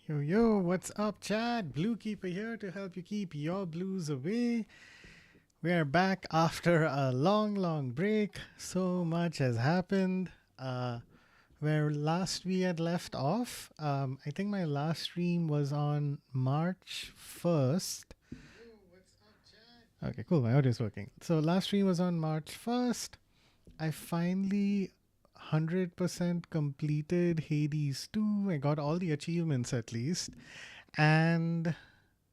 Yo, yo, what's up, Chad? Blookeeper here to help you keep your blues away. We are back after a long, long break. So much has happened. Where last we had left off, I think my last stream was on March 1st. Okay, cool. My audio is working. So last stream was on March 1st. I finally 100% completed Hades 2. I got all the achievements at least. And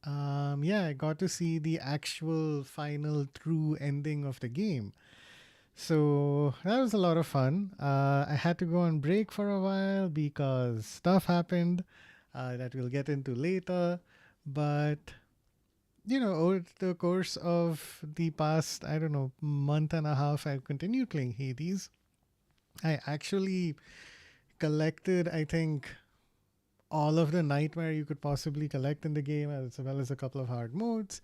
yeah, I got to see the actual final true ending of the game. So that was a lot of fun. I had to go on break for a while because stuff happened that we'll get into later. But, over the course of the past, I don't know, month and a half, I've continued playing Hades. I actually collected, I think, all of the nightmare you could possibly collect in the game, as well as a couple of hard modes.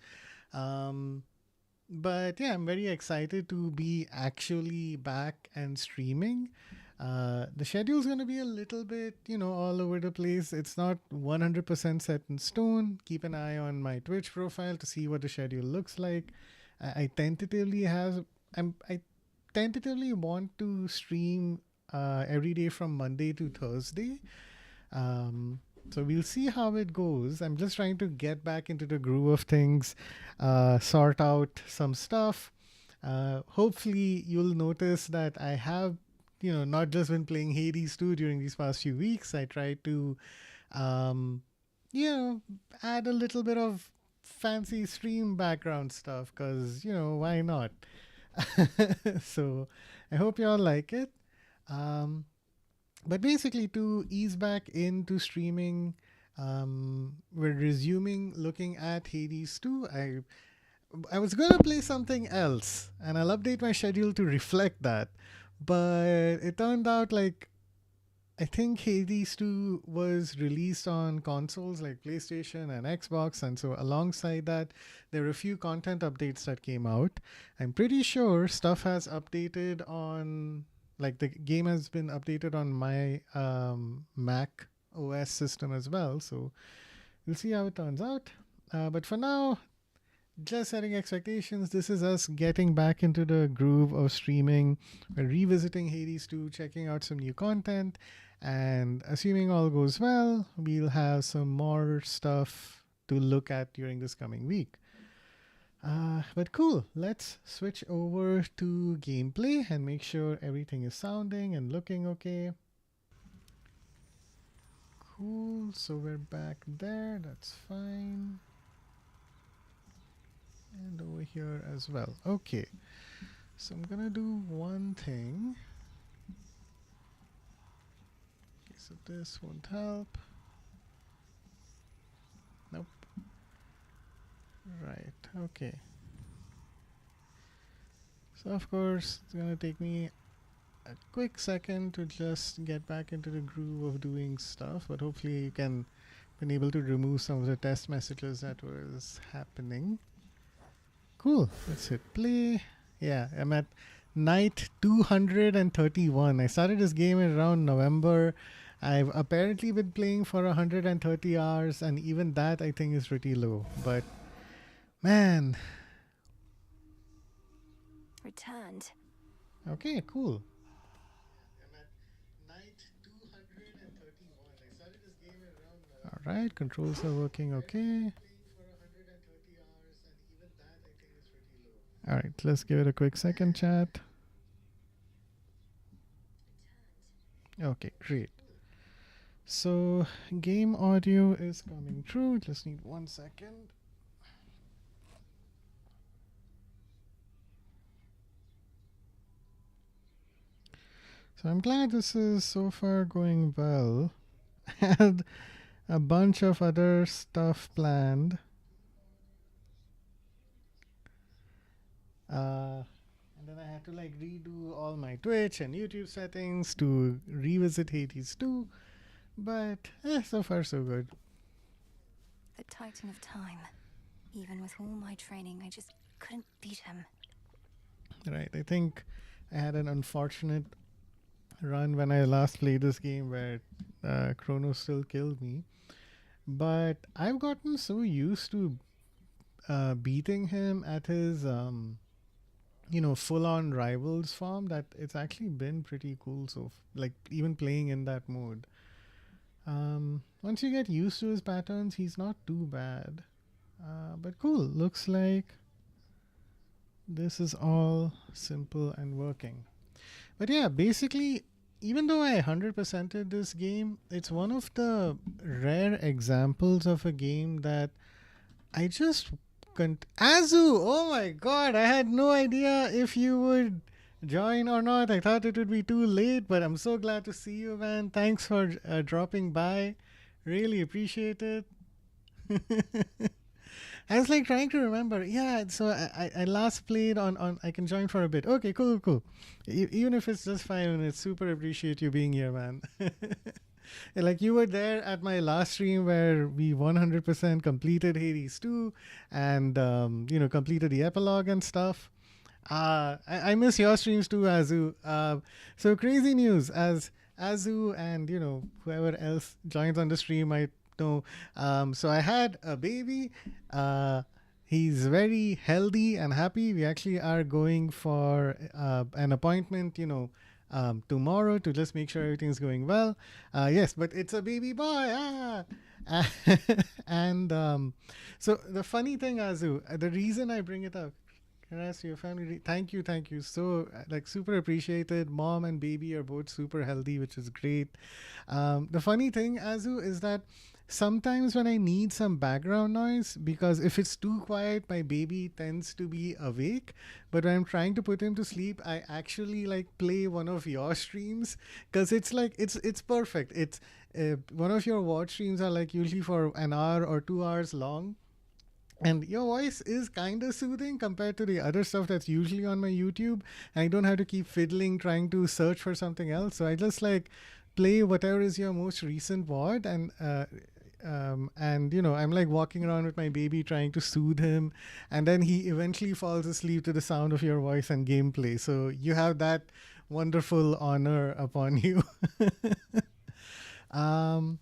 But yeah, I'm very excited to be actually back and streaming. The schedule is going to be a little bit, all over the place. It's not 100% set in stone. Keep an eye on my Twitch profile to see what the schedule looks like. I tentatively I tentatively want to stream every day from Monday to Thursday. So we'll see how it goes. I'm just trying to get back into the groove of things, sort out some stuff. Hopefully, you'll notice that I have, not just been playing Hades 2 during these past few weeks. I tried to, add a little bit of fancy stream background stuff because, why not? So I hope you all like it. But basically, to ease back into streaming, we're resuming looking at Hades 2. I was going to play something else, and I'll update my schedule to reflect that. But it turned out I think Hades 2 was released on consoles like PlayStation and Xbox, and so alongside that, there were a few content updates that came out. I'm pretty sure stuff has updated on, the game has been updated on my Mac OS system as well, so we'll see how it turns out. But for now, just setting expectations, this is us getting back into the groove of streaming. We're revisiting Hades 2, checking out some new content, and assuming all goes well, we'll have some more stuff to look at during this coming week. But cool, let's switch over to gameplay and make sure everything is sounding and looking okay. Cool, so we're back there, that's fine. And over here as well. Okay, so I'm gonna do one thing. Okay, so this won't help. Nope. Right, okay. So of course, it's gonna take me a quick second to just get back into the groove of doing stuff, but hopefully you can been able to remove some of the test messages that was happening. Cool, let's hit play. Yeah, I'm at night 231. I started this game around November. I've apparently been playing for 130 hours, and even that I think is pretty low. But man, returned. Okay, cool. I'm at night 231. I started this game around. All right, controls are working okay. All right, let's give it a quick second, chat. Okay, great. So game audio is coming through. Just need 1 second. So I'm glad this is so far going well. I had a bunch of other stuff planned. And then I had to redo all my Twitch and YouTube settings to revisit Hades 2. But so far so good. The Titan of Time. Even with all my training, I just couldn't beat him. Right, I think I had an unfortunate run when I last played this game where Chronos still killed me. But I've gotten so used to beating him at his full on rivals form that it's actually been pretty cool. So, like, even playing in that mode. Once you get used to his patterns, he's not too bad. But cool. Looks like this is all simple and working. But yeah, basically, even though I 100%ed this game, it's one of the rare examples of a game that I just Azu! Oh my god, I had no idea if you would join or not. I thought it would be too late, but I'm so glad to see you, man. Thanks for dropping by. Really appreciate it. I was like trying to remember. Yeah, so I last played on. I can join for a bit. Okay, cool, cool. Even if it's just 5 minutes, super appreciate you being here, man. Like you were there at my last stream where we 100% completed Hades 2 and completed the epilogue and stuff. I miss your streams too, Azu. So crazy news as Azu and whoever else joins on the stream might know. So I had a baby. He's very healthy and happy. We actually are going for an appointment, tomorrow to just make sure everything's going well. Yes, but it's a baby boy. And so the funny thing, Azu, the reason I bring it up, Congrats to your family. Thank you. So, like, super appreciated. Mom and baby are both super healthy, which is great. The funny thing, Azu, is that sometimes when I need some background noise, because if it's too quiet, my baby tends to be awake. But when I'm trying to put him to sleep, I actually like play one of your streams because it's like it's perfect. It's one of your watch streams are like usually for an hour or 2 hours long, and your voice is kind of soothing compared to the other stuff that's usually on my YouTube. I don't have to keep fiddling trying to search for something else. So I just like play whatever is your most recent VOD, and I'm like walking around with my baby trying to soothe him, and then he eventually falls asleep to the sound of your voice and gameplay. So you have that wonderful honor upon you. um,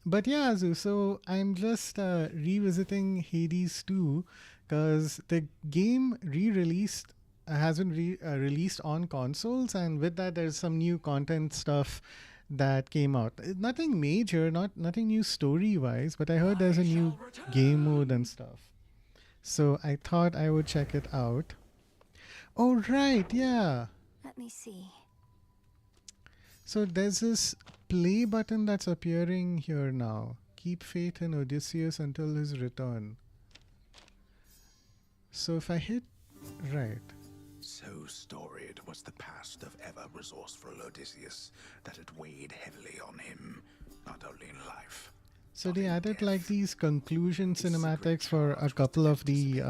but yeah, Azu, so I'm just revisiting Hades 2 because the game re-released has been released on consoles, and with that, there's some new content stuff that came out. Nothing major, nothing new story wise, but I heard there's a new game mode and stuff. So I thought I would check it out. Oh right, yeah. Let me see. So there's this play button that's appearing here now. Keep faith in Odysseus until his return. So if I hit right. So storied was the past of ever-resourceful Odysseus that it weighed heavily on him, not only in life. So they added like these conclusion cinematics for a couple of the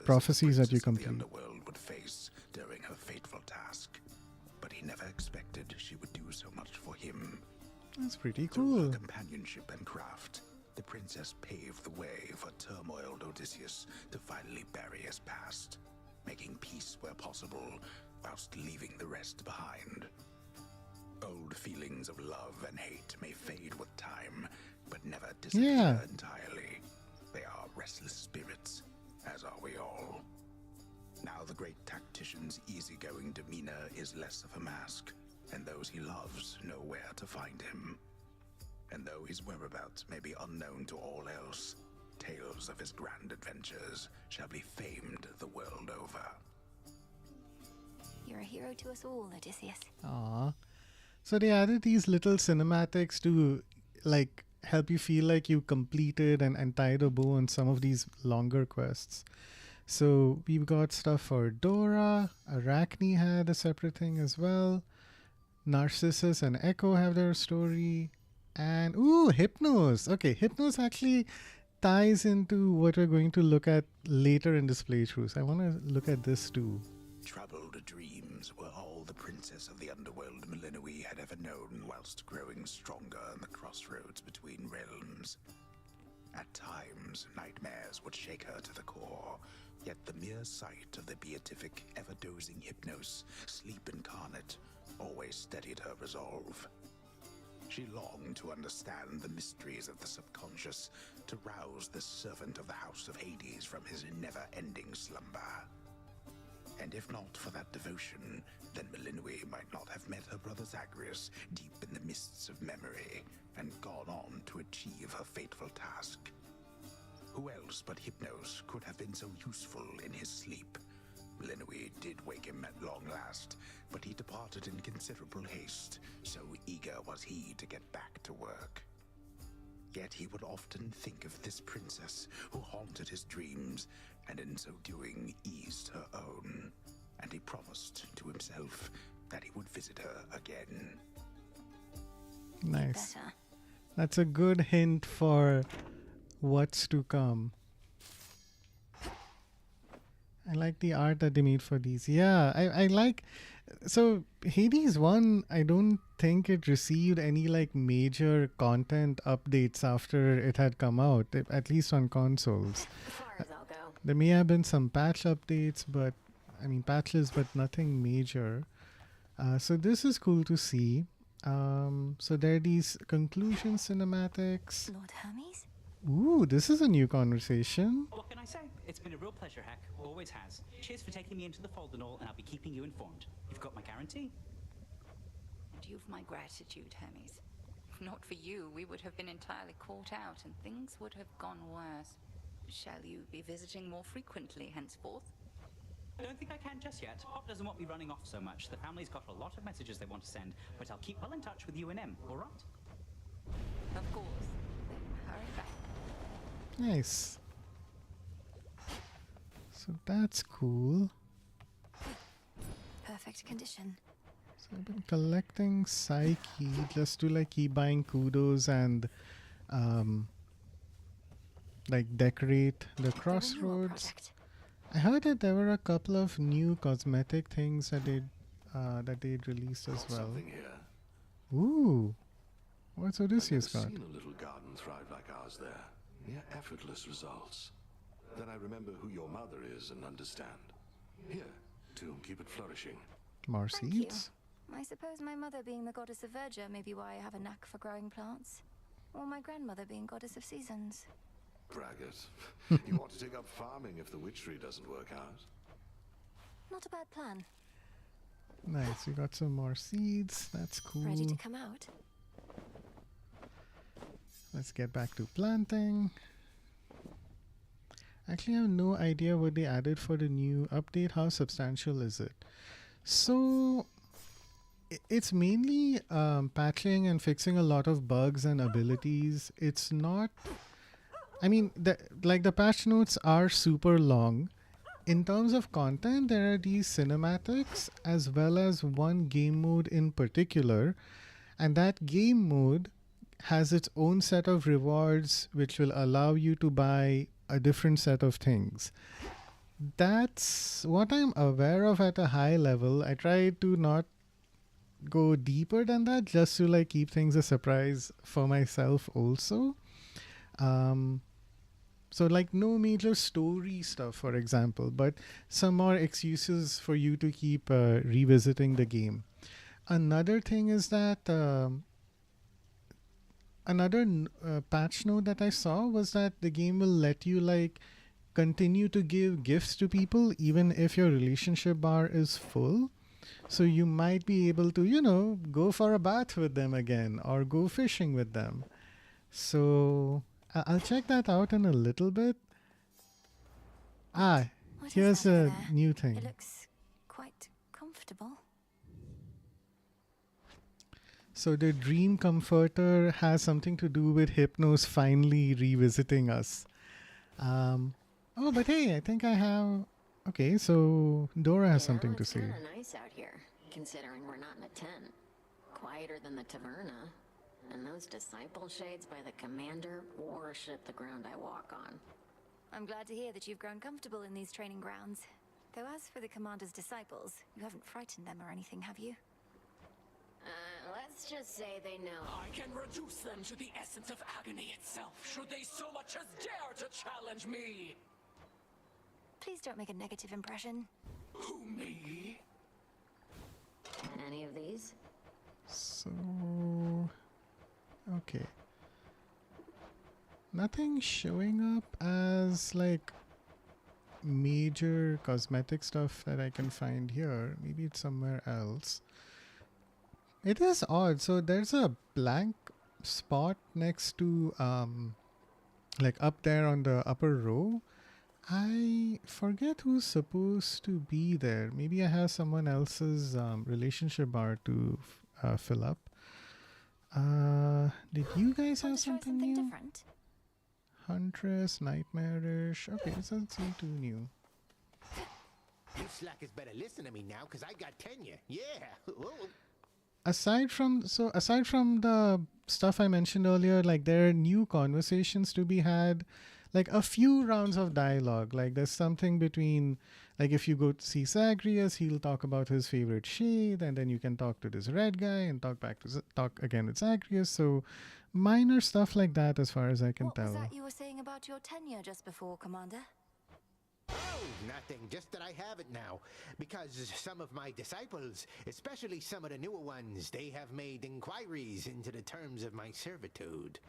prophecies that you complete. The underworld would face during her fateful task, but he never expected she would do so much for him. That's pretty Through cool. her companionship and craft, the princess paved the way for turmoiled Odysseus to finally bury his past, making peace where possible, whilst leaving the rest behind. Old feelings of love and hate may fade with time, but never disappear entirely. They are restless spirits, as are we all. Now the great tactician's easygoing demeanor is less of a mask, and those he loves know where to find him. And though his whereabouts may be unknown to all else, tales of his grand adventures shall be famed the world over. You're a hero to us all, Odysseus. Aww. So they added these little cinematics to like help you feel like you completed and tied a bow on some of these longer quests. So we've got stuff for Dora. Arachne had a separate thing as well. Narcissus and Echo have their story. And Hypnos. Okay, Hypnos actually ties into what we're going to look at later in this playthrough. So I want to look at this too. Troubled dreams were all the princess of the underworld Melinoe had ever known, whilst growing stronger in the crossroads between realms. At times, nightmares would shake her to the core, yet the mere sight of the beatific, ever-dozing Hypnos, sleep incarnate, always steadied her resolve. She longed to understand the mysteries of the subconscious, to rouse the servant of the House of Hades from his never-ending slumber. And if not for that devotion, then Melinwe might not have met her brother Zagreus deep in the mists of memory and gone on to achieve her fateful task. Who else but Hypnos could have been so useful in his sleep? Melinwe did wake him at long last, but he departed in considerable haste, so eager was he to get back to work. Yet he would often think of this princess who haunted his dreams, and in so doing eased her own, and he promised to himself that he would visit her again. Nice. Better. That's a good hint for what's to come. I like the art that they made for these. Yeah, I like. So Hades 1, I don't think it received any like major content updates after it had come out, at least on consoles. As far as I'll go. There may have been some patch updates, but I mean patches, but nothing major. So this is cool to see. So there are these conclusion cinematics. Lord Hermes? Ooh, this is a new conversation. What can I say? It's been a real pleasure, Hack. Always has. Cheers for taking me into the fold and all, and I'll be keeping you informed. You've got my guarantee. And you've my gratitude, Hermes. If not for you, we would have been entirely caught out and things would have gone worse. Shall you be visiting more frequently henceforth? I don't think I can just yet. Pop doesn't want me running off so much. The family's got a lot of messages they want to send, but I'll keep well in touch with you and M, all right? Of course. Then hurry back. Nice. So that's cool. Perfect condition. So I've been collecting Psyche just to like keep buying kudos and like decorate the The renewal crossroads. project. I heard that there were a couple of new cosmetic things that they'd released as well. Something here. Ooh. What's Odysseus I've got? never seen a little garden thrive like ours there. Near effortless results. Then I remember who your mother is and understand. Here, to keep it flourishing. More Thank you. seeds? I suppose my mother being the goddess of verdure may be why I have a knack for growing plants. Or my grandmother being goddess of seasons. Braggart. You want to take up farming if the witch tree doesn't work out? Not a bad plan. Nice, we got some more seeds. That's cool. Ready to come out? Let's get back to planting. Actually, I have no idea what they added for the new update. How substantial is it? So, it's mainly patching and fixing a lot of bugs and abilities. It's not... I mean, the patch notes are super long. In terms of content, there are these cinematics as well as one game mode in particular. And that game mode has its own set of rewards which will allow you to buy a different set of things. That's what I'm aware of at a high level. I try to not go deeper than that just to like keep things a surprise for myself also. So like no major story stuff, for example, but some more excuses for you to keep revisiting the game. Another thing is that another patch note that I saw was that the game will let you like continue to give gifts to people even if your relationship bar is full. So you might be able to, you know, go for a bath with them again or go fishing with them. So I'll check that out in a little bit. What is Here's that over a there? new It thing. looks quite comfortable. So the Dream Comforter has something to do with Hypnos finally revisiting us. Oh, but hey, I think I have... Okay, so Dora has something to say. It's kind of nice out here, considering we're not in a tent. Quieter than the taverna. And those disciple shades by the commander worship the ground I walk on. I'm glad to hear that you've grown comfortable in these training grounds. Though as for the commander's disciples, you haven't frightened them or anything, have you? Let's just say they know. I can reduce them to the essence of agony itself, should they so much as dare to challenge me! Please don't make a negative impression. Who, me? Any of these? So... Okay. Nothing showing up as like major cosmetic stuff that I can find here. Maybe it's somewhere else. It is odd. So there's a blank spot next to like up there on the upper row. I forget who's supposed to be there. Maybe I have someone else's relationship bar to fill up. Did you guys have Want to try something something new? different? Huntress, Nightmarish. Okay, this doesn't seem too new. You slackers better listen to me now, because I got tenure. Yeah. Whoa. Aside from the stuff I mentioned earlier, like there are new conversations to be had, like a few rounds of dialogue. Like there's something between, like if you go to see Zagreus, he'll talk about his favorite shade, and then you can talk to this red guy and talk again with Zagreus. So minor stuff like that, as far as I can What tell. was that you were saying about your tenure just before, Commander? Oh, nothing. Just that I have it now. Because some of my disciples, especially some of the newer ones, they have made inquiries into the terms of my servitude.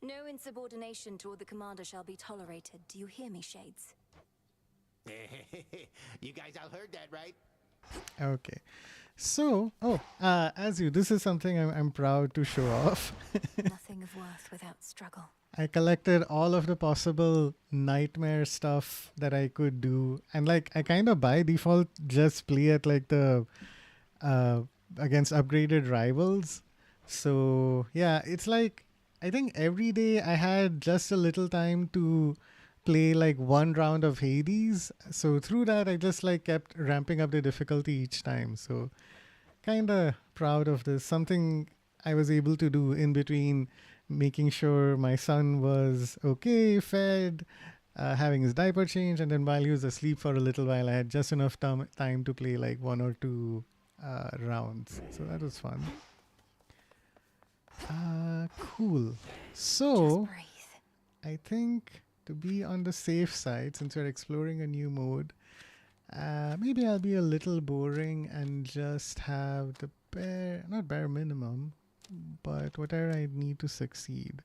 No insubordination toward the commander shall be tolerated. Do you hear me, Shades? You guys all heard that, right? Okay. So, this is something I'm proud to show off. Nothing of worth without struggle. I collected all of the possible nightmare stuff that I could do. And like, I kind of by default just play at like the, against upgraded rivals. So yeah, it's like, I think every day I had just a little time to play like one round of Hades. So through that, I just like kept ramping up the difficulty each time. So kind of proud of this. Something I was able to do in between making sure my son was okay, fed, having his diaper changed, and then while he was asleep for a little while, I had just enough time to play like one or two rounds. So that was fun. Cool. So Just breathe. I think to be on the safe side, since we're exploring a new mode, maybe I'll be a little boring and just have the not bare minimum, but whatever I need to succeed.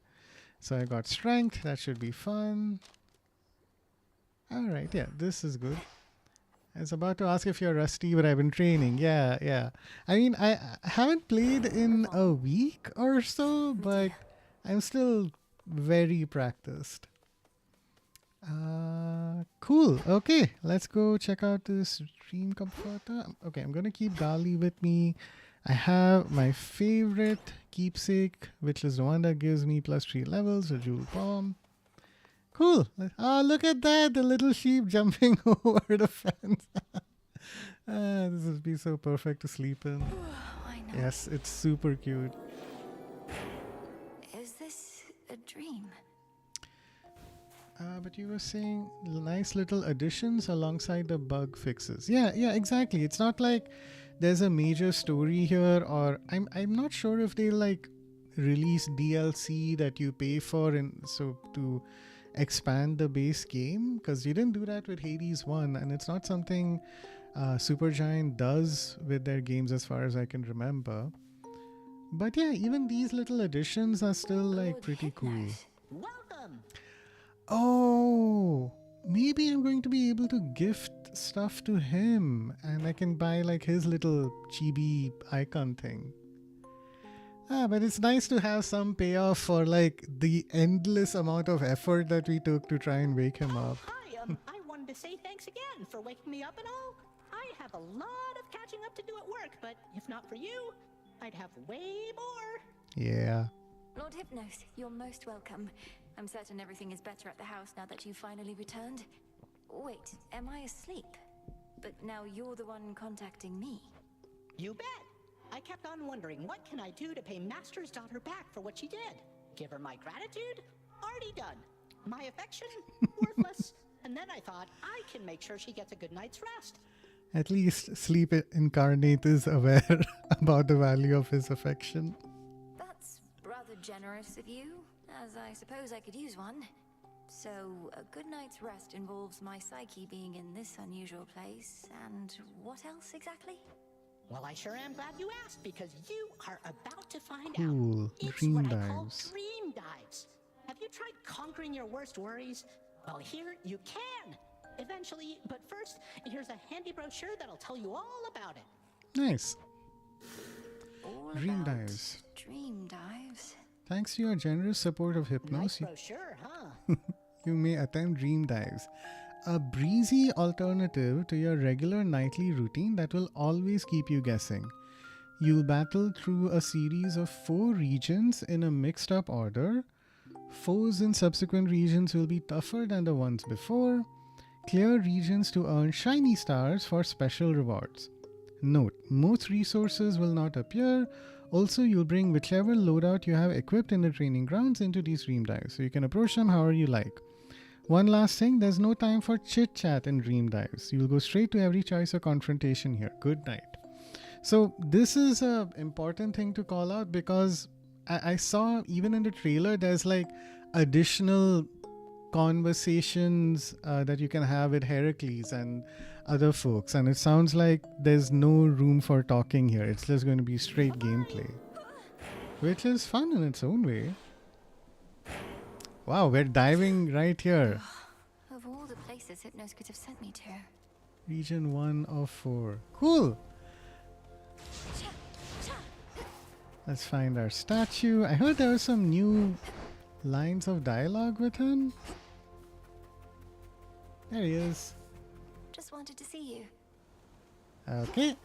So I got strength. That should be fun. All right. Yeah, this is good. I was about to ask if you're rusty, but I've been training. Yeah. I mean, I haven't played in a week or so, but I'm still very practiced. Cool. Okay, let's go check out this Dream Comforter. Okay, I'm gonna keep Gali with me. I have my favorite keepsake, which is the one that gives me +3 levels, a jewel bomb. Cool. Oh, look at that, the little sheep jumping over the fence. This would be so perfect to sleep in. I know. Yes, it's super cute. Is this a dream? But you were saying nice little additions alongside the bug fixes. Yeah, exactly. It's not like there's a major story here, or I'm not sure if they like release DLC that you pay for, and so to expand the base game, because you didn't do that with Hades 1, and it's not something Supergiant does with their games as far as I can remember. But yeah, even these little additions are still like Lord pretty cool. Hypnos. Welcome! Oh, maybe I'm going to be able to gift stuff to him, and I can buy like his little chibi icon thing. But it's nice to have some payoff for like the endless amount of effort that we took to try and wake him up. Hi, I wanted to say thanks again for waking me up and all. I have a lot of catching up to do at work, but if not for you, I'd have way more. Yeah. Lord Hypnos, you're most welcome. I'm certain everything is better at the house now that you've finally returned. Wait, am I asleep? But now you're the one contacting me. You bet. I kept on wondering, what can I do to pay Master's daughter back for what she did? Give her my gratitude? Already done. My affection? Worthless. And then I thought, I can make sure she gets a good night's rest. At least Sleep Incarnate is aware about the value of his affection. That's rather generous of you, as I suppose I could use one. So, a good night's rest involves my psyche being in this unusual place, and what else exactly? Well, I sure am glad you asked, because you are about to find Cool. out. It's Dream what I call dives. dream dives. Have you tried conquering your worst worries? Well, here you can. Eventually, but first, here's a handy brochure that'll tell you all about it. Nice. All Dream about dives. Dream dives. Thanks to your generous support of Nice Hypnos, brochure, huh? you may attempt dream dives. A breezy alternative to your regular nightly routine that will always keep you guessing. You'll battle through a series of 4 regions in a mixed up order. Foes in subsequent regions will be tougher than the ones before. Clear regions to earn shiny stars for special rewards. Note, most resources will not appear. Also, you'll bring whichever loadout you have equipped in the training grounds into these dream dives, so you can approach them however you like. One last thing, there's no time for chit-chat in dream dives. You'll go straight to every choice or confrontation here. Good night. So this is an important thing to call out, because I saw even in the trailer there's like additional conversations that you can have with Heracles and other folks, and it sounds like there's no room for talking here. It's just going to be straight gameplay, which is fun in its own way. Wow, we're diving right here. Of all the places Hypnos could have sent me to. Region 1 of 4. Cool. Let's find our statue. I heard there were some new lines of dialogue with him. There he is. Just wanted to see you. Okay.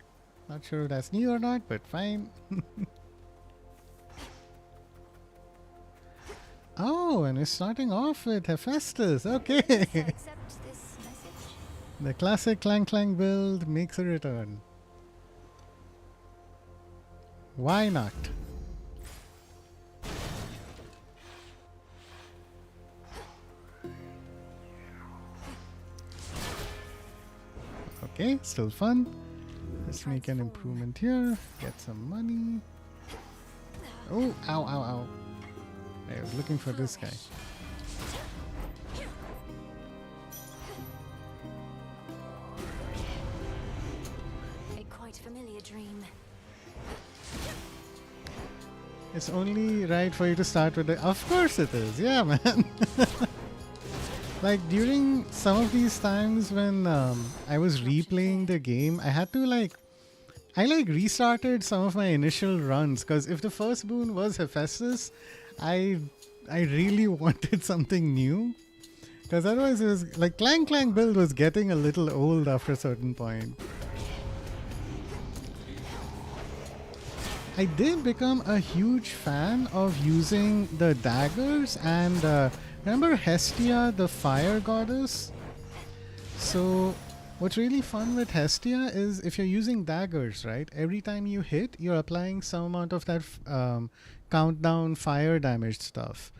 Not sure if that's new or not, but fine. Oh, and we're starting off with Hephaestus. Okay. So accept this message. The classic Clang Clang build makes a return. Why not? Okay, still fun. Let's make an improvement here. Get some money. Oh, ow, ow, ow. I was looking for this guy. A quite familiar dream. It's only right for you to start with the... Of course it is. Yeah, man. Like during some of these times when I was replaying the game, I had to I restarted some of my initial runs, because if the first boon was Hephaestus, I really wanted something new, because otherwise it was like Clang Clang build was getting a little old after a certain point. I did become a huge fan of using the daggers, and remember Hestia, the fire goddess? So what's really fun with Hestia is if you're using daggers, right? Every time you hit, you're applying some amount of that countdown fire damage stuff.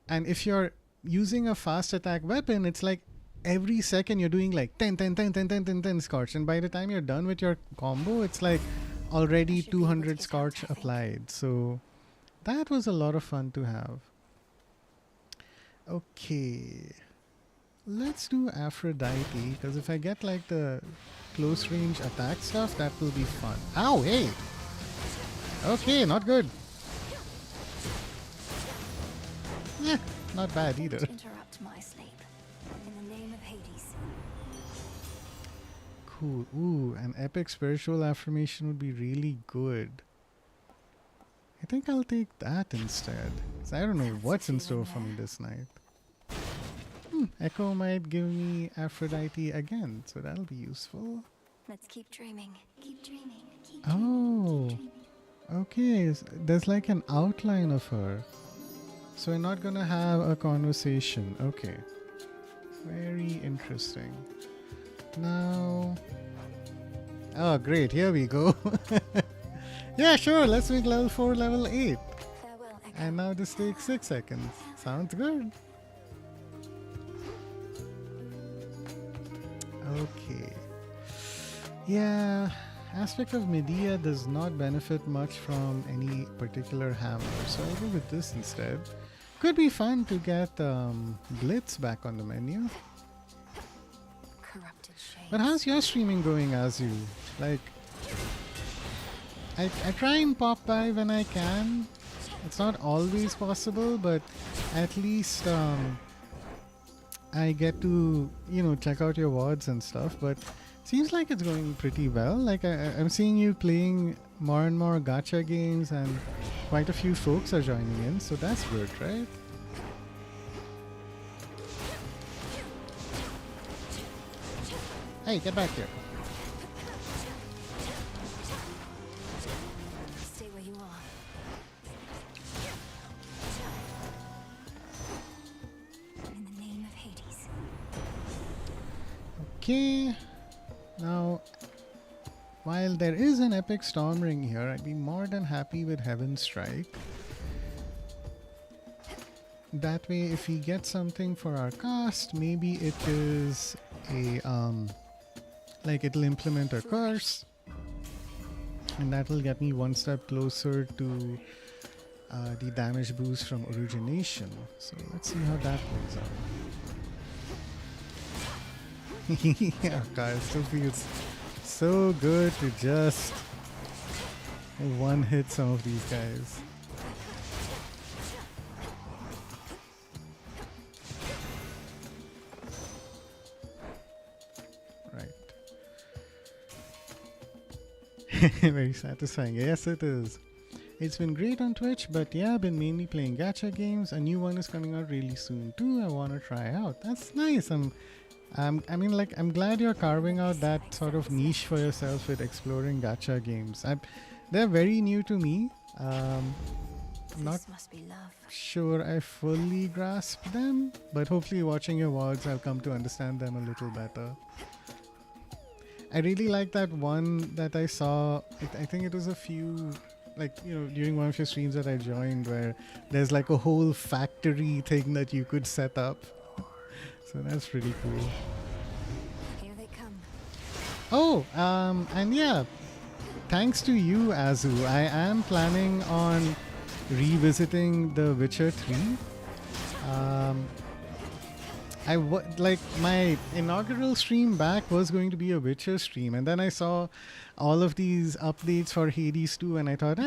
And if you're using a fast attack weapon, it's like every second you're doing like 10, 10, 10, 10, 10, 10, 10 scorch. And by the time you're done with your combo, it's like already 200 scorch applied. So that was a lot of fun to have. Okay. Let's do Aphrodite, because if I get like the close range attack stuff, that will be fun. Ow, hey! Okay, not good. Yeah, not bad either. Don't interrupt my sleep. In the name of Hades. Cool. Ooh, an epic spiritual affirmation would be really good. I think I'll take that instead. 'Cause I don't know what's in store for me this night. Echo might give me Aphrodite again, so that'll be useful. Let's keep dreaming. Keep dreaming. Keep Oh, dreaming. okay. There's like an outline of her. So we're not gonna have a conversation. Okay. Very interesting. Now... Oh, great. Here we go. Yeah, sure. Let's make level 4 level 8. Farewell, Echo. And now this takes 6 seconds. Sounds good. Okay. Yeah, aspect of Medea does not benefit much from any particular hammer, so I'll go with this instead. Could be fun to get Blitz back on the menu. Corrupted shades. But how's your streaming going, Azu? Like, I try and pop by when I can. It's not always possible, but at least I get to, check out your wards and stuff. But seems like it's going pretty well. Like I'm seeing you playing more and more gacha games, and quite a few folks are joining in, so that's good, right? Hey, get back here. Stay where you are. In the name of Hades. Okay. Now, while there is an epic storm ring here, I'd be more than happy with Heaven Strike. That way, if we get something for our cast, maybe it is a like it'll implement a curse, and that'll get me one step closer to the damage boost from origination. So let's see how that plays out. Yeah, guys, it still feels so good to just one hit some of these guys. Very satisfying. Yes, it is. It's been great on Twitch, but yeah, I've been mainly playing gacha games. A new one is coming out really soon too. I want to try out. That's nice. I'm glad you're carving out that sort of niche for yourself with exploring gacha games. They're very new to me. Not sure I fully grasp them, but hopefully watching your VODs, I'll come to understand them a little better. I really like that one that I saw. I think it was a few, during one of your streams that I joined, where there's like a whole factory thing that you could set up. So that's pretty cool. Here they come. Oh, and yeah, thanks to you, Azu, I am planning on revisiting The Witcher 3. My inaugural stream back was going to be a Witcher stream, and then I saw all of these updates for Hades 2, and I thought,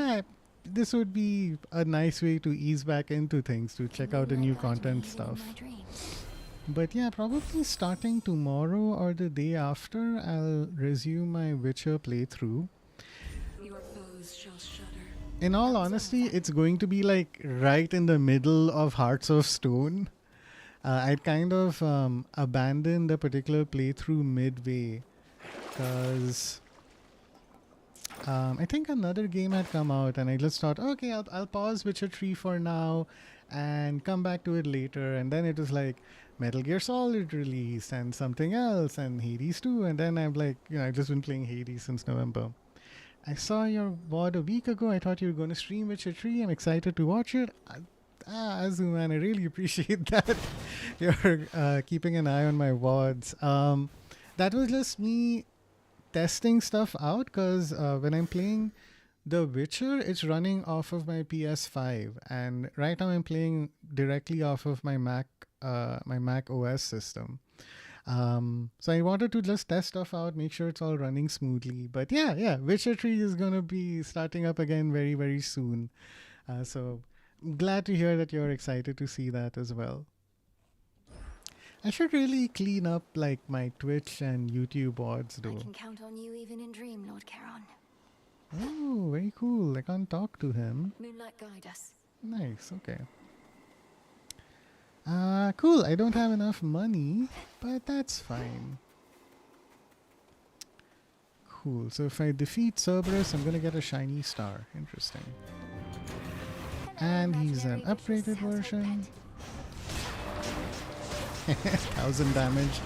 this would be a nice way to ease back into things, to check out the new content stuff. But yeah, probably starting tomorrow or the day after, I'll resume my Witcher playthrough. Your foes shall shudder. In all honesty, it's going to be like right in the middle of Hearts of Stone. I'd kind of abandoned a particular playthrough midway because I think another game had come out, and I just thought, okay, I'll pause Witcher 3 for now and come back to it later. And then it was like Metal Gear Solid released and something else and Hades 2, and then I'm like, I've just been playing Hades since November. I saw your VOD a week ago. I thought you were going to stream Witcher 3. I'm excited to watch it. Azu, man, I really appreciate that you're keeping an eye on my VODs. That was just me testing stuff out, because when I'm playing The Witcher, it's running off of my PS5, and right now I'm playing directly off of my Mac OS system. So I wanted to just test stuff out, make sure it's all running smoothly. But yeah, Witcher 3 is gonna be starting up again very, very soon. So glad to hear that you're excited to see that as well. I should really clean up like my Twitch and YouTube odds though. I can count on you even in dream, Lord Charon. Oh, very cool. I can't talk to him. Moonlight guide us. Nice, okay. Cool. I don't have enough money, but that's fine. Cool. So if I defeat Cerberus, I'm gonna get a shiny star. Interesting. And he's an upgraded version. 1000 damage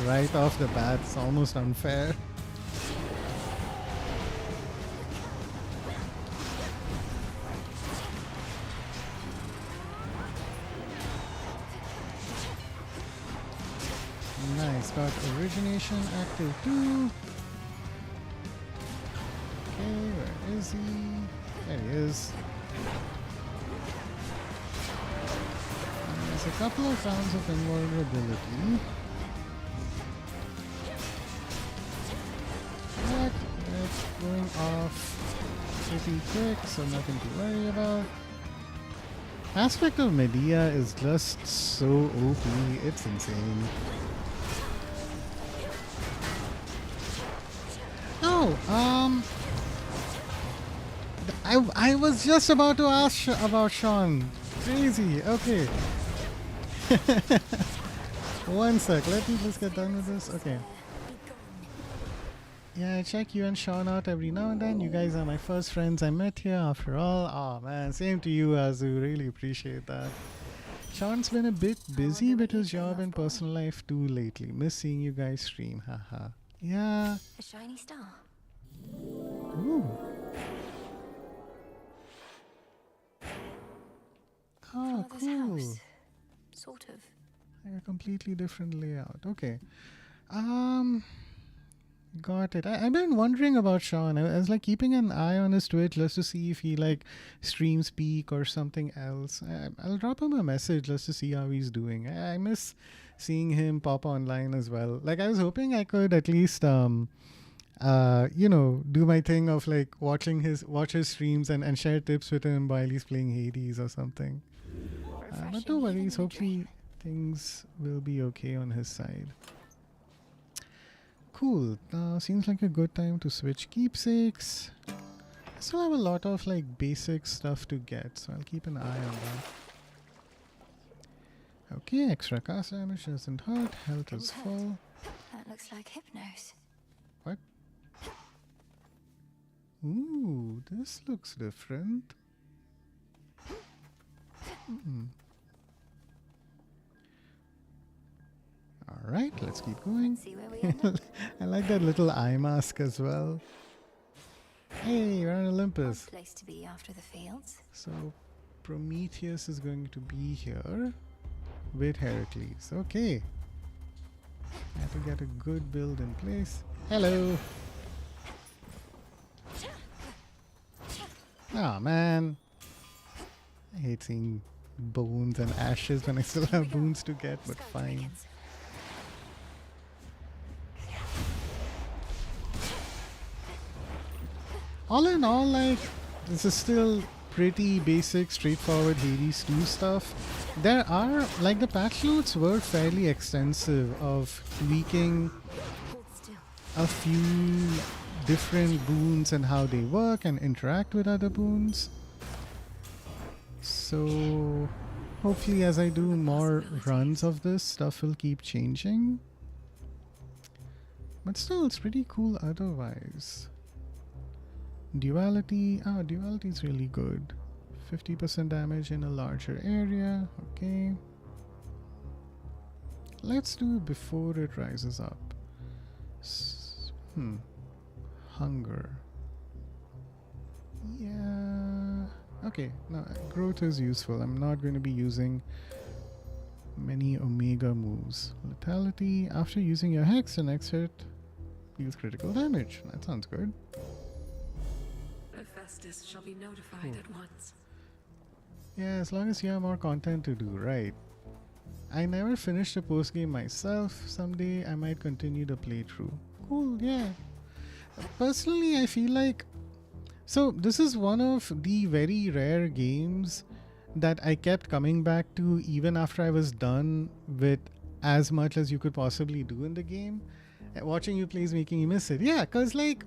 right off the bat. It's almost unfair. Nice. Got origination active too. Okay, where is he? There he is. There's a couple of rounds of invulnerability. But it's going off pretty quick, so nothing to worry about. Aspect of Medea is just so OP, it's insane. Oh, I was just about to ask about Sean. Crazy. Okay. One sec. Let me just get done with this. Okay. Yeah, I check you and Sean out every now and then. You guys are my first friends I met here after all. Oh man, same to you, Azu. Really appreciate that. Sean's been a bit busy with his job and personal life too lately. Miss seeing you guys stream. Haha. Yeah. A shiny star. Ooh. Oh, Father's cool. house. Sort of. Like a completely different layout. Okay. Got it. I've been wondering about Sean. I was like keeping an eye on his Twitch just to see if he like streams Peak or something else. I'll drop him a message just to see how he's doing. I miss seeing him pop online as well. Like I was hoping I could at least do my thing of like watch his streams and share tips with him while he's playing Hades or something. But no worries. Hopefully things will be okay on his side. Cool. Seems like a good time to switch keepsakes. I still have a lot of like basic stuff to get, so I'll keep an eye on that. Okay, extra cast damage doesn't hurt. Health is full. That looks like Hypnos. What? Ooh, this looks different. Alright, let's keep going. See where we end up. I like that little eye mask as well. Hey, we're on Olympus. Odd place to be after the fields. So, Prometheus is going to be here with Heracles. Okay. I have to get a good build in place. Hello. Oh man. I hate seeing bones and ashes when I still have boons to get, but fine. All in all, like, this is still pretty basic, straightforward Hades 2 stuff. There are, like, the patch notes were fairly extensive of tweaking a few different boons and how they work and interact with other boons. So, hopefully as I do more runs of this, stuff will keep changing. But still, it's pretty cool otherwise. Duality. Duality is really good. 50% damage in a larger area. Okay. Let's do it before it rises up. Hunger. Yeah. Okay. No, growth is useful. I'm not going to be using many Omega moves. Lethality. After using your Hex, the next hit deals critical damage. That sounds good. Hephaestus shall be notified at once. Yeah, as long as you have more content to do, right? I never finished a post game myself. Someday I might continue the playthrough. Cool, yeah. Personally, I feel like... So, this is one of the very rare games that I kept coming back to even after I was done with as much as you could possibly do in the game. Watching you play is making you miss it. Yeah, because like...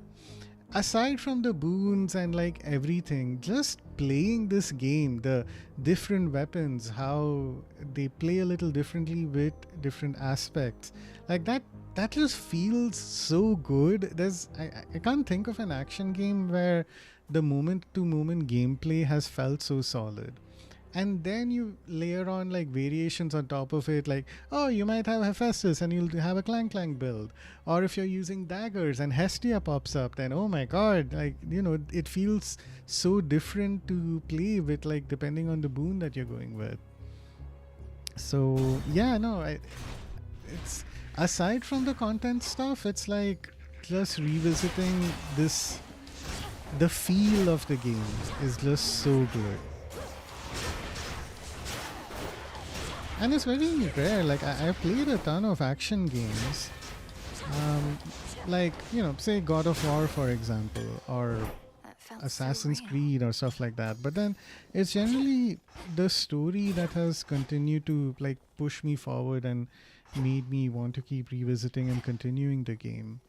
Aside from the boons and like everything, just playing this game, the different weapons, how they play a little differently with different aspects, like that just feels so good. I can't think of an action game where the moment to moment gameplay has felt so solid. And then you layer on like variations on top of it, like, oh, you might have Hephaestus and you'll have a Clank Clank build. Or if you're using daggers and Hestia pops up, then oh my god, like, you know, it feels so different to play with, like, depending on the boon that you're going with. So, yeah, no, it's aside from the content stuff, it's like just revisiting this, the feel of the game is just so good. And it's very rare. Like, I've played a ton of action games. Like, you know, say God of War, for example, or That felt so Assassin's real. Creed or stuff like that. But then it's generally the story that has continued to like push me forward and made me want to keep revisiting and continuing the game.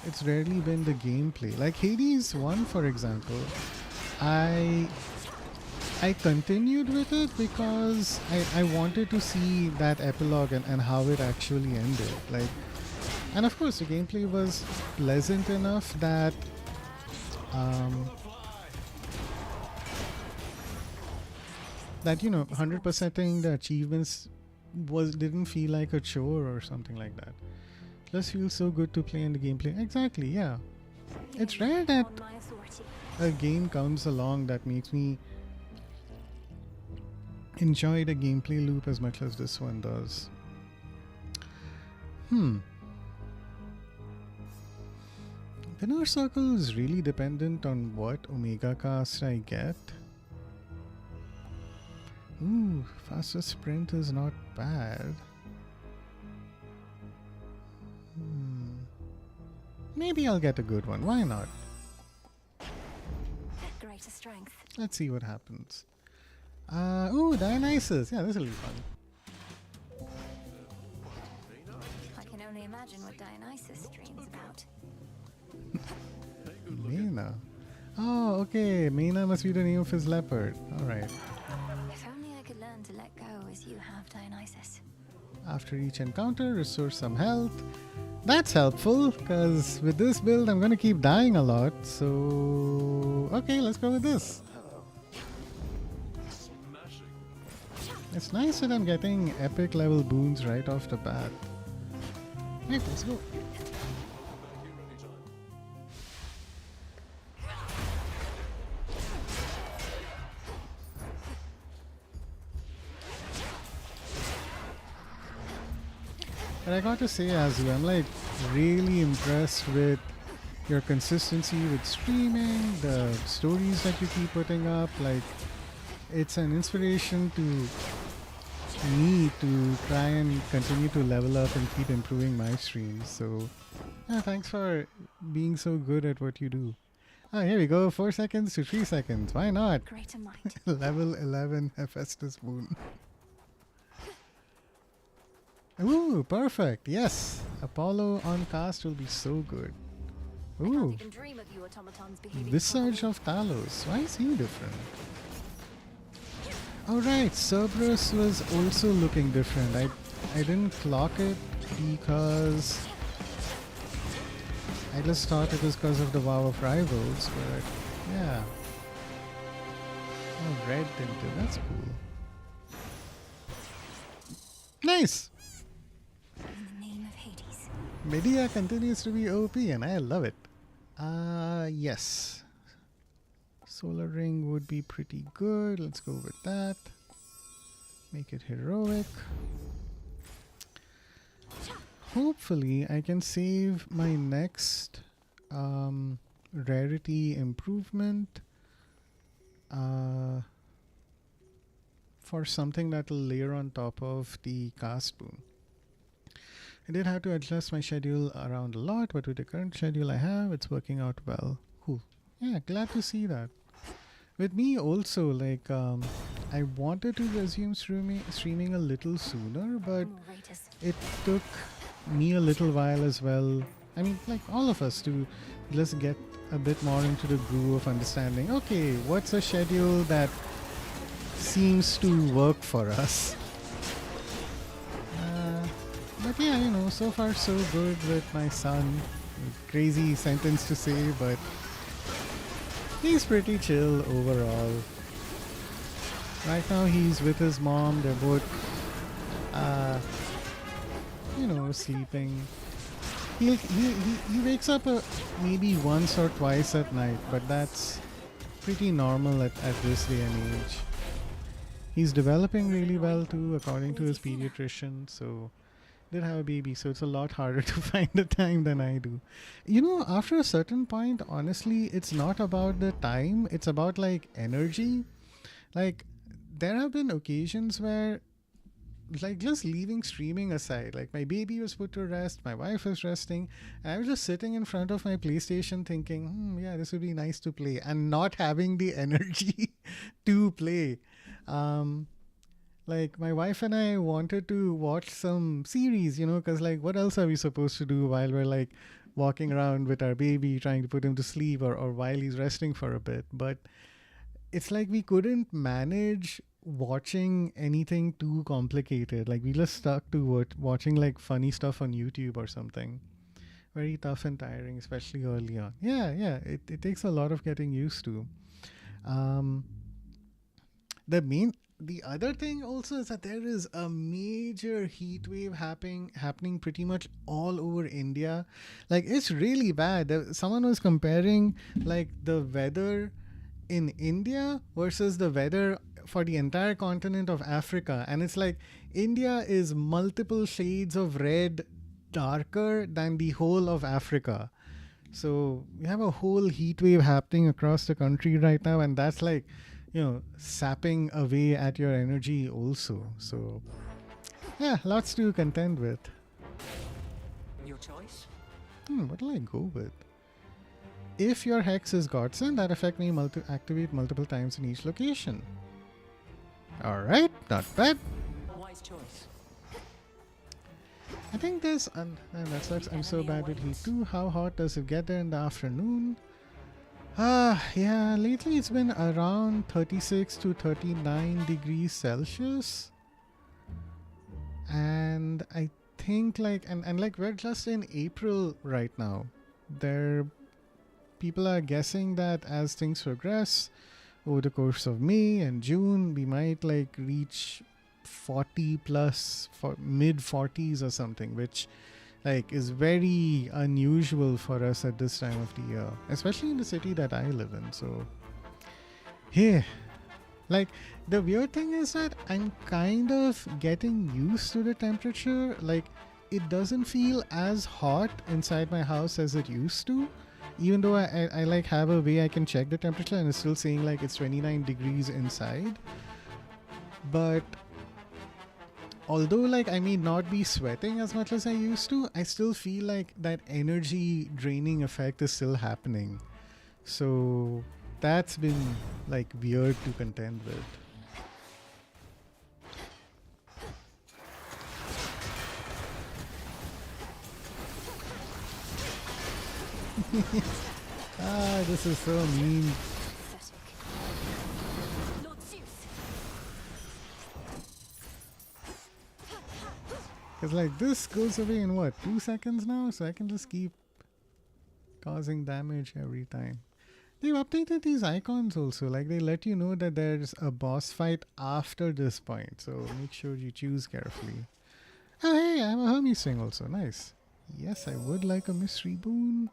It's rarely been the gameplay. Like Hades 1, for example, I continued with it because I wanted to see that epilogue and how it actually ended. Like, and of course the gameplay was pleasant enough that that 100%ing the achievements didn't feel like a chore or something like that. Plus feels so good to play in the gameplay. Exactly, yeah. It's rare that On my authority. a game comes along that makes me enjoy the gameplay loop as much as this one does. Winner Circle is really dependent on what Omega Cast I get. Ooh, faster sprint is not bad. Maybe I'll get a good one. Why not? Greater strength. Let's see what happens. Ooh, Dionysus. Yeah, this will be fun. I can only imagine what Dionysus dreams about. Mena. Oh, okay. Mena must be the name of his leopard. Alright. If only I could learn to let go as you have, Dionysus. After each encounter, restore some health. That's helpful, because with this build, I'm going to keep dying a lot. So, okay, let's go with this. It's nice that I'm getting epic level boons right off the bat. Right, let's go. But I got to say, Azu, I'm like really impressed with your consistency with streaming, the stories that you keep putting up. Like, it's an inspiration to me to try and continue to level up and keep improving my streams. So, yeah, thanks for being so good at what you do. Oh, here we go. 4 seconds to 3 seconds. Why not? Greater might. Level 11 Hephaestus Moon. Ooh, perfect. Yes. Apollo on cast will be so good. I can't Ooh. even dream of you automatons behaving Visage properly. of Talos. Why is he different? Alright, Cerberus was also looking different. I didn't clock it because I just thought it was because of the WoW of Rivals, but yeah. Oh, red tinted. That's cool. Nice! In the name of Hades. Medea continues to be OP and I love it. Yes. Solar Ring would be pretty good. Let's go with that. Make it heroic. Hopefully I can save my next rarity improvement for something that will layer on top of the cast boon. I did have to adjust my schedule around a lot, but with the current schedule I have, it's working out well. Cool. Yeah, glad to see that. With me also, like, I wanted to resume streaming a little sooner, but Ratus. it took me a little while as well. I mean, like all of us, to just get a bit more into the groove of understanding, okay, what's a schedule that seems to work for us? But yeah, you know, so far so good with my son. Crazy sentence to say, but he's pretty chill overall. Right now he's with his mom. They're both, you know, sleeping. He wakes up maybe once or twice at night, but that's pretty normal at this day and age. He's developing really well too, according to his pediatrician, so did have a baby, so it's a lot harder to find the time than I do. You know, after a certain point, honestly, it's not about the time, it's about like energy. Like, there have been occasions where like just leaving streaming aside, like my baby was put to rest, my wife was resting, and I was just sitting in front of my PlayStation thinking, yeah, this would be nice to play, and not having the energy to play. Like my wife and I wanted to watch some series, because like what else are we supposed to do while we're like walking around with our baby trying to put him to sleep, or while he's resting for a bit. But it's like we couldn't manage watching anything too complicated. Like we just stuck to watching like funny stuff on YouTube or something. Very tough and tiring, especially early on. Yeah, it takes a lot of getting used to. The other thing also is that there is a major heat wave happening pretty much all over India. Like it's really bad. Someone was comparing like the weather in India versus the weather for the entire continent of Africa, and it's like India is multiple shades of red darker than the whole of Africa. So we have a whole heat wave happening across the country right now, and that's like, sapping away at your energy also. So yeah, lots to contend with. Your choice? What will I go with? If your hex is godsend, that effect may activate multiple times in each location. Alright, not bad. Wise choice. I think there's... and that sucks. I'm so bad with heat too. How hot does it get there in the afternoon? Yeah, lately it's been around 36 to 39 degrees Celsius. And I think like... And like we're just in April right now. People are guessing that as things progress over the course of May and June, we might like reach 40 plus, for mid 40s or something, which like is very unusual for us at this time of the year, especially in the city that I live in. So yeah, like the weird thing is that I'm kind of getting used to the temperature. Like it doesn't feel as hot inside my house as it used to. Even though I like have a way I can check the temperature and it's still saying like it's 29 degrees inside. But although like I may not be sweating as much as I used to, I still feel like that energy draining effect is still happening. So that's been like weird to contend with. This is so mean. Because like this goes away in what, 2 seconds now? So I can just keep causing damage every time. They've updated these icons also. Like they let you know that there's a boss fight after this point. So make sure you choose carefully. Oh hey, I have a Hermes thing also. Nice. Yes, I would like a mystery boon.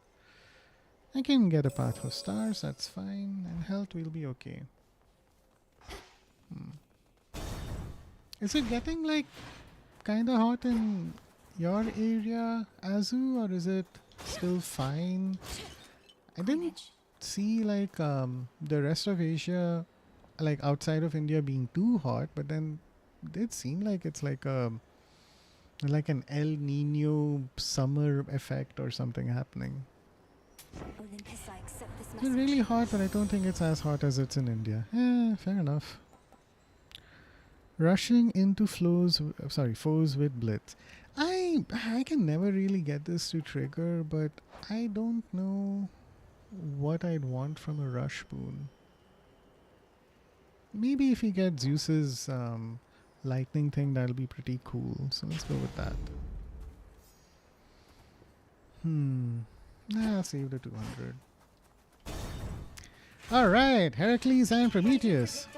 I can get a path for stars, that's fine, and health will be okay. Is it getting like kinda hot in your area, Azu, or is it still fine? I didn't see like the rest of Asia, like outside of India, being too hot, but then it did seem like it's like an El Nino summer effect or something happening. It's really hot, but I don't think it's as hot as it's in India. Yeah, fair enough. Rushing into foes with blitz. I can never really get this to trigger, but I don't know what I'd want from a rush boon. Maybe if we get Zeus's lightning thing, that'll be pretty cool. So let's go with that. I'll save the 200. Alright, Heracles and Prometheus.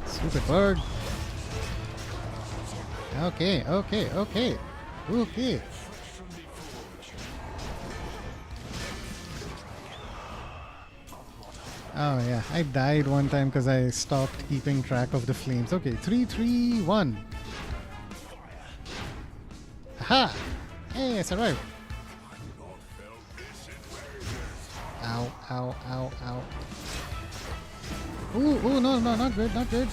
Stupid bird. Okay. Oh yeah, I died one time because I stopped keeping track of the flames. Okay, 3, 2, 1. Aha! Hey, I survived. Ow. Ooh, ooh, no, no, not good, not good.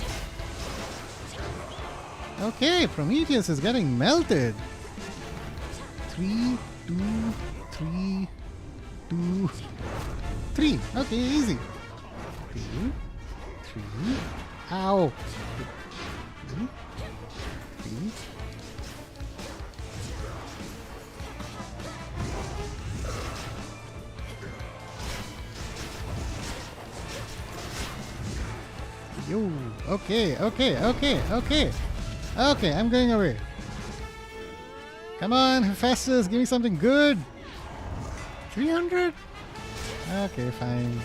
Okay, Prometheus is getting melted. 3, 2, 3, 2, 3. Okay, easy. 2, 3. Ow. 2, 3. Yo. Okay, okay, okay, okay. Okay, I'm going away. Come on, Hephaestus, give me something good. 300? Okay, fine.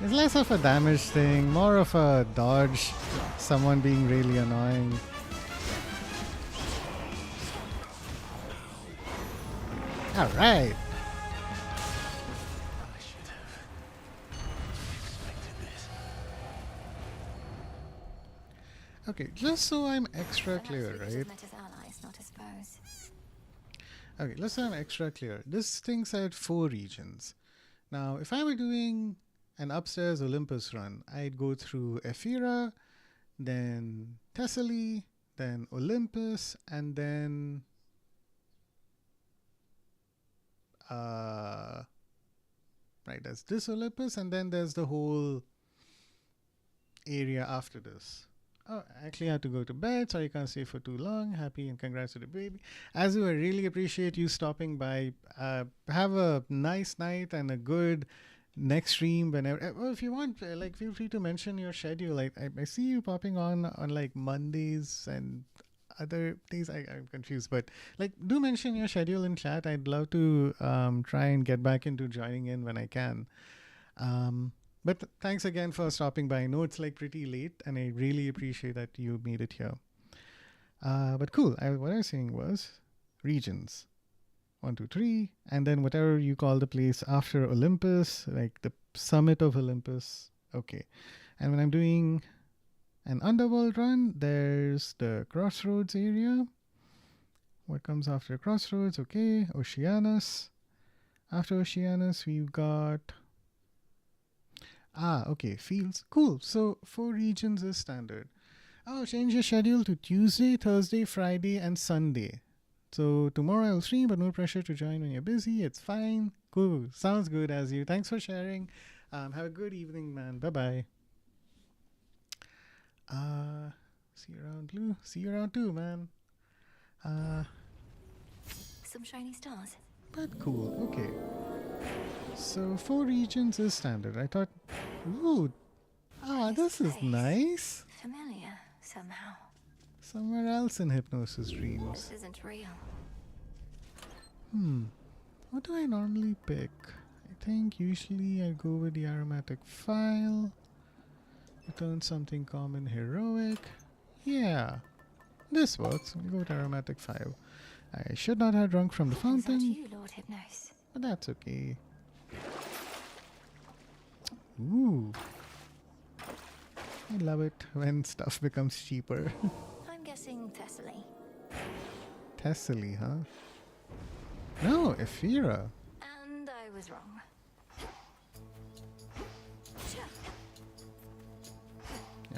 It's less of a damage thing, more of a dodge. Someone being really annoying. Alright. Okay, just so I'm extra clear, right? Okay, let's say I'm extra clear. This thing said 4 regions. Now, if I were doing an upstairs Olympus run, I'd go through Ephira, then Thessaly, then Olympus, and then right, there's this Olympus, and then there's the whole area after this. Oh, I actually had to go to bed. Sorry, can't stay for too long. Happy and congrats to the baby. Azu, I really appreciate you stopping by. Have a nice night and a good next stream whenever. Well, if you want, like, feel free to mention your schedule. Like, I see you popping on like Mondays and other days. I'm confused, but like, do mention your schedule in chat. I'd love to try and get back into joining in when I can. But thanks again for stopping by. I know it's like pretty late, and I really appreciate that you made it here. But cool. What I was saying was regions. 1, 2, 3, and then whatever you call the place after Olympus, like the summit of Olympus. Okay. And when I'm doing an underworld run, there's the Crossroads area. What comes after Crossroads? Okay. Oceanus. After Oceanus, we've got... okay, fields. Cool. So 4 regions is standard. Oh, change your schedule to Tuesday, Thursday, Friday, and Sunday. So tomorrow I'll stream, but no pressure to join when you're busy. It's fine. Cool. Sounds good, as you. Thanks for sharing. Have a good evening, man. Bye-bye. See you around, Blue. See you around too, man. Some shiny stars. But cool. Okay. So 4 regions is standard. I thought, ooh, this is nice. Familiar somehow. Somewhere else in Hypnosis Dreams. This isn't real. What do I normally pick? I think usually I go with the aromatic file. Return something common heroic. Yeah, this works. We'll go with aromatic file. I should not have drunk from the fountain. Is that you, Lord Hypnos? But that's okay. Ooh. I love it when stuff becomes cheaper. I'm guessing Thessaly. Thessaly, huh? No, Ephira. And I was wrong.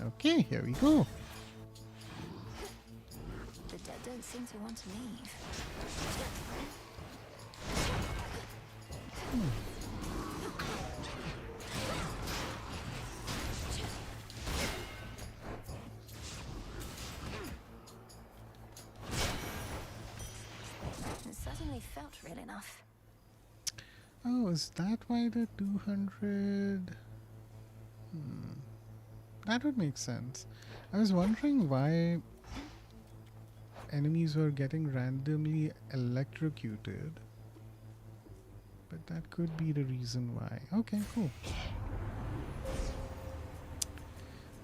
Okay, here we go. The dead don't seem to want to leave. It suddenly felt real enough. Oh, is that why the 200... That would make sense. I was wondering why enemies were getting randomly electrocuted. But that could be the reason why. Okay, cool.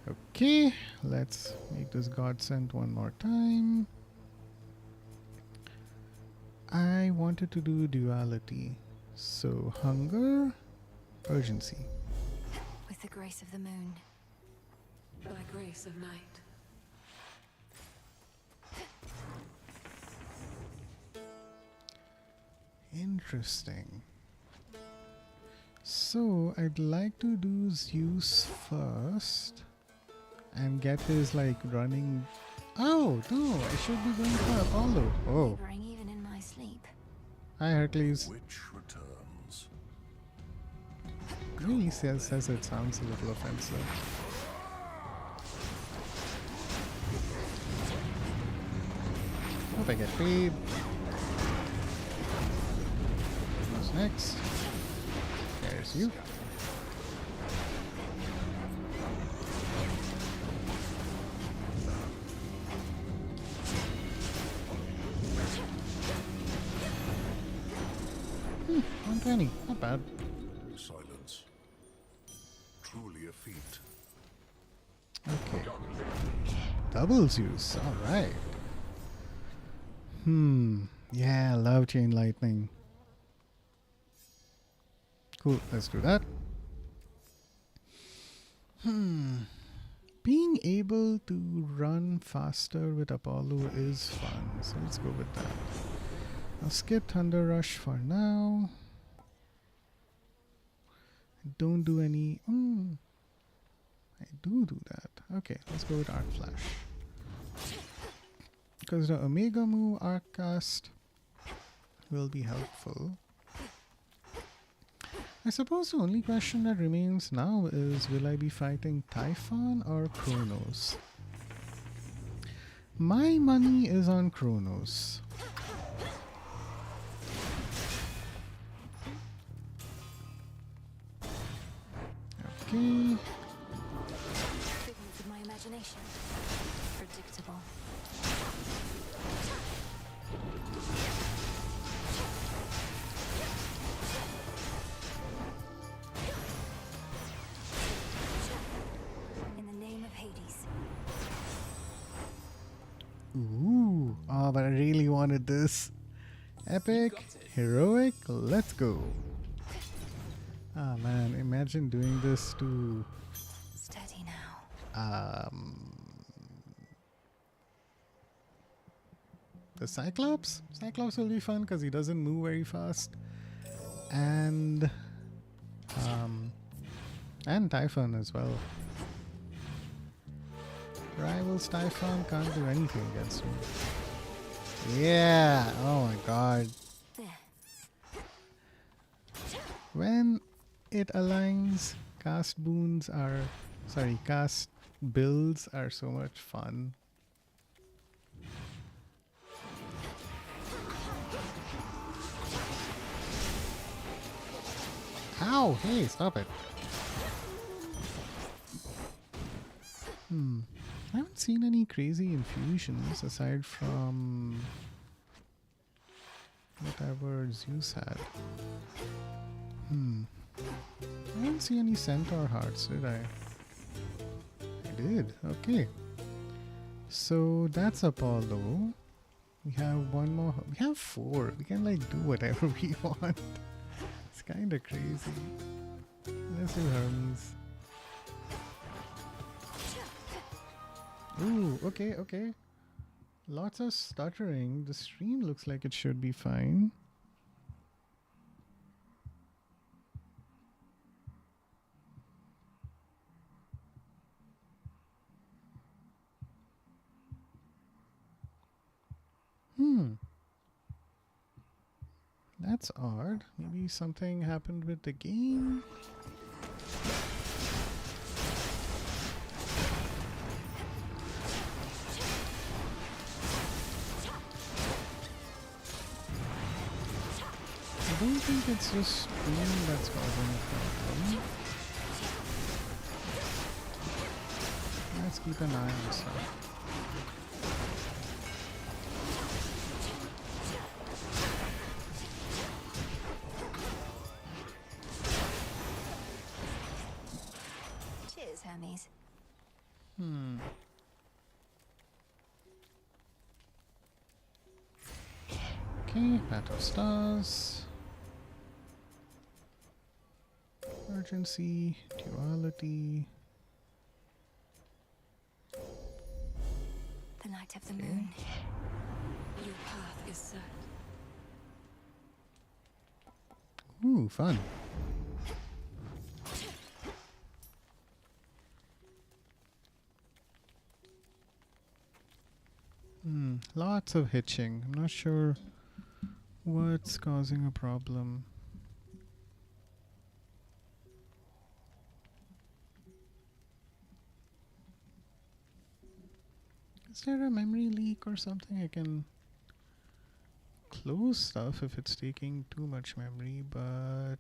Okay, let's make this godsend one more time. I wanted to do duality. So, hunger, urgency. With the grace of the moon. By grace of night. Interesting. So I'd like to do Zeus first and get his like running. Oh no, I should be going for Apollo. Oh, Laboring even in my sleep. hi Hercules. Which returns. Really says it sounds a little offensive. Hope I get paid. What's next? There's you. Hmm, 120. Not bad. Silence. Truly a feat. Okay. Doubles use. Alright. Yeah, love chain lightning. Cool, let's do that. Being able to run faster with Apollo is fun, so let's go with that. I'll skip Thunder Rush for now. Don't do any. I do that. Okay, let's go with Arc Flash. Because the Omega move Arc Cast will be helpful. I suppose the only question that remains now is, will I be fighting Typhon or Kronos? My money is on Kronos. Okay. Figments of my imagination. Predictable. In the name of Hades. Ooh. Oh, but I really wanted this. Epic, heroic, let's go. Ah man, imagine doing this to Steady now. the Cyclops? Cyclops will be fun because he doesn't move very fast. And Typhon as well. Rivals Typhon can't do anything against me. Yeah, oh my god. When it aligns, cast builds are so much fun. Ow! Hey, stop it. I haven't seen any crazy infusions aside from whatever Zeus had. I didn't see any Centaur hearts, did I? I did. Okay. So that's Apollo. We have one more. We have 4. We can like do whatever we want. It's kind of crazy. Let's do Hermes. Ooh, okay. Lots of stuttering. The stream looks like it should be fine. That's odd. Maybe something happened with the game. I don't think it's just stream that's causing a problem. Let's keep an eye on stuff. Cheers, Hermes. Okay, Battle Stars. Urgency, duality. The light of the moon. Your path is set. Ooh, fun. Lots of hitching. I'm not sure what's causing a problem. Is there a memory leak or something? I can close stuff if it's taking too much memory, but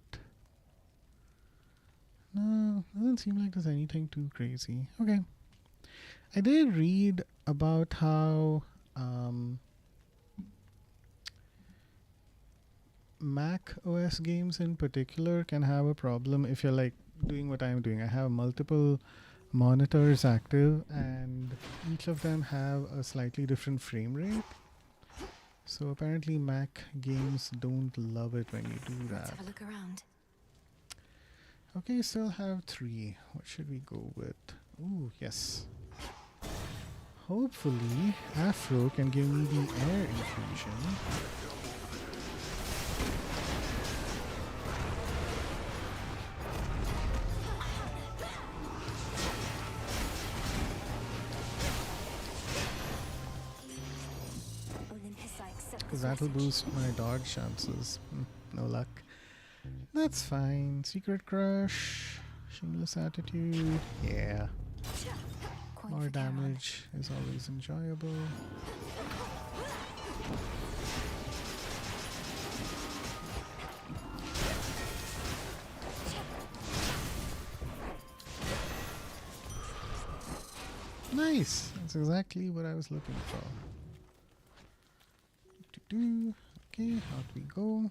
no, doesn't seem like there's anything too crazy. Okay. I did read about how Mac OS games in particular can have a problem if you're like doing what I'm doing. I have multiple monitors active and each of them have a slightly different frame rate. So apparently Mac games don't love it when you do that. Let's have a look around. Okay, still have 3. What should we go with? Ooh, yes. Hopefully Afro can give me the air infusion. Because that'll boost my dodge chances. No luck. That's fine. Secret Crush. Shameless Attitude. Yeah. More damage is always enjoyable. Nice! That's exactly what I was looking for. Okay, out we go.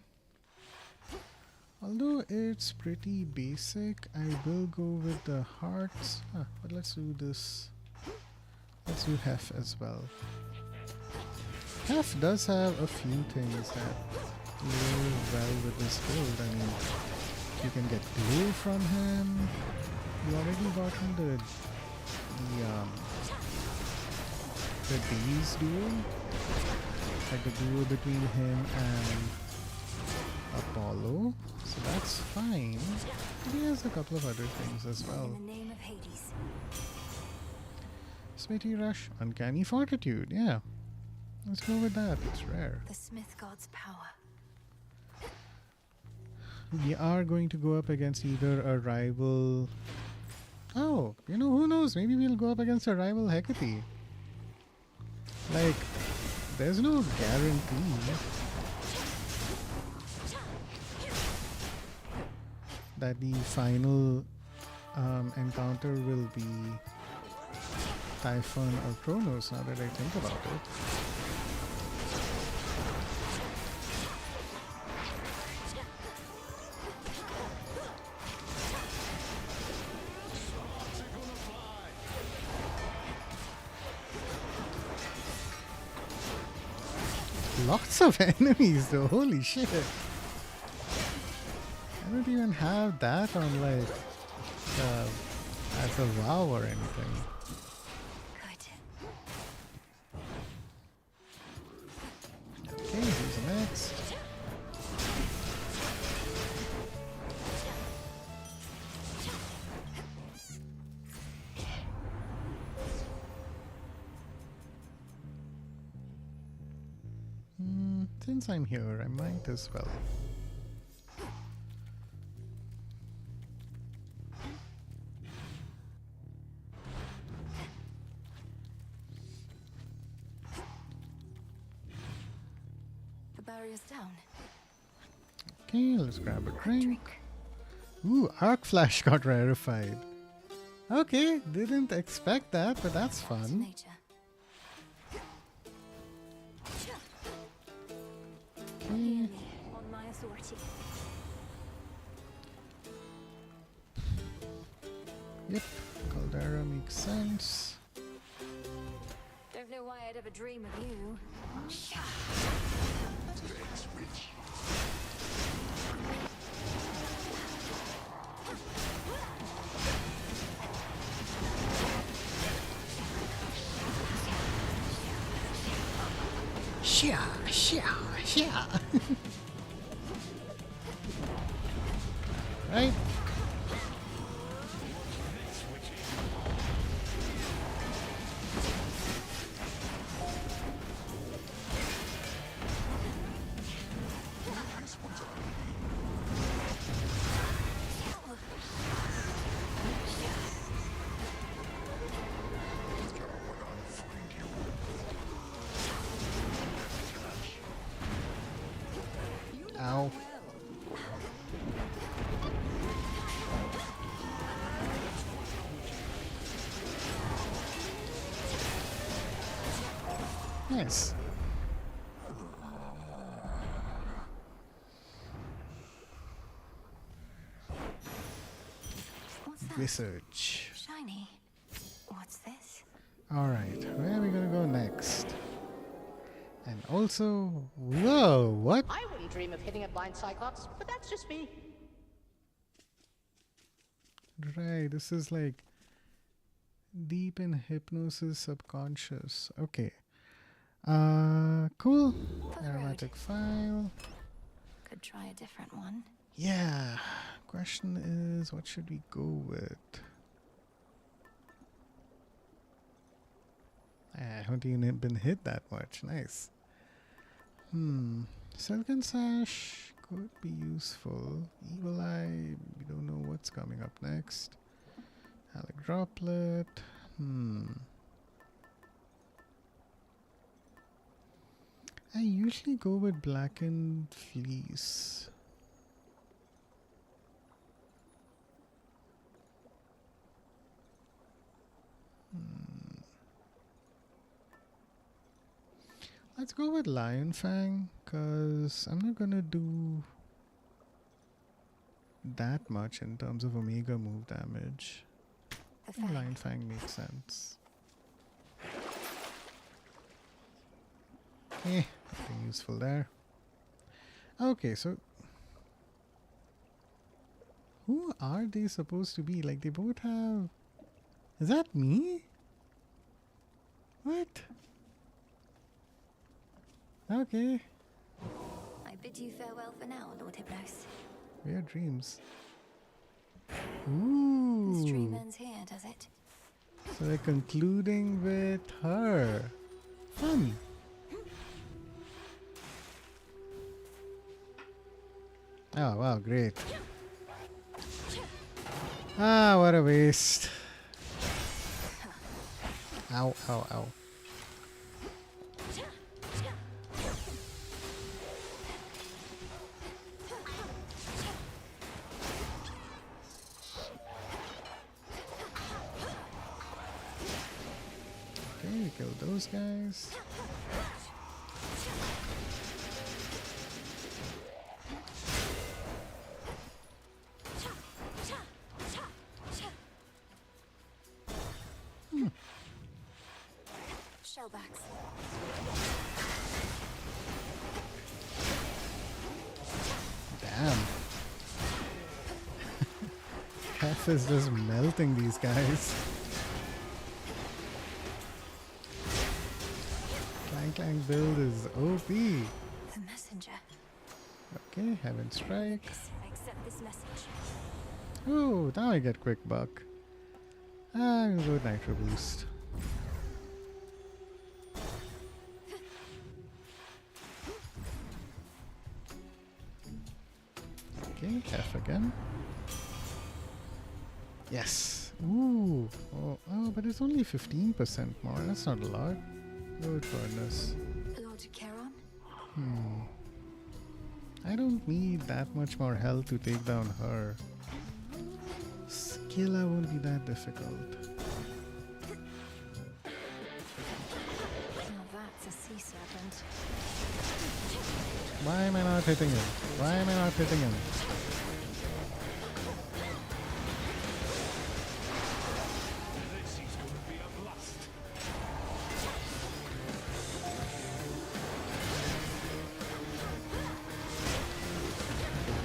Although it's pretty basic, I will go with the hearts. But let's do this. Let's do Hef as well. Hef does have a few things that go well with this build. I mean, you can get glue from him. You already got him the Daze duo. Like the duo between him and Apollo, so that's fine. But he has a couple of other things as well. In the name of Hades. Smitty Rush, Uncanny Fortitude, yeah. Let's go with that, it's rare. The Smith God's power. We are going to go up against either a rival... Oh, you know, who knows? Maybe we'll go up against a rival Hecate. Like, there's no guarantee that the final encounter will be Typhon or Kronos, now that I think about it. Lots of enemies though, holy shit. I don't even have that on like as a WoW or anything. Okay, who's next? Since I'm here, I might as well. The barrier's down. Okay, let's grab a drink. Ooh, Arc Flash got rarefied. Okay, didn't expect that, but that's fun. Okay. On my authority. Yep, Caldera makes sense. Don't know why I'd ever dream of you. Yeah. Right? Nice. What's that? Research. Shiny. What's this? Alright, where are we gonna go next? And also, whoa, what? I wouldn't dream of hitting a blind Cyclops, but that's just me. Right, this is like deep in Hypnos' subconscious. Okay. Cool. Aromatic file. Could try a different one. Yeah. Question is, what should we go with? I haven't even been hit that much. Nice. Silken Sash could be useful. Evil Eye, we don't know what's coming up next. Alec Droplet. I usually go with Blackened Fleece. Let's go with Lion Fang, because I'm not gonna do that much in terms of Omega move damage. I think Lion Fang makes sense. Nothing useful there. Okay, so who are they supposed to be? Like, they both have... Is that me? What? Okay. I bid you farewell for now, Lord Hypnos. Weird dreams. This Ooh. dream ends here, does it? So we're concluding with her. Fun. Oh wow, great. Ah, what a waste. Ow, ow, ow. Okay, we killed those guys. Shellbacks. Damn. F is just melting these guys. Clang build is OP. The messenger. Okay, Heaven Strike. Accept this message. Oh, now I get quick buck. I'm gonna go Nitro Boost. Okay, F again. Yes. Ooh. Oh, but it's only 15% more. That's not a lot. Good furnace. Lord Charon? I don't need that much more health to take down her. Skilla won't be that difficult. Now that's a sea serpent. Why am I not hitting him? Why am I not hitting him?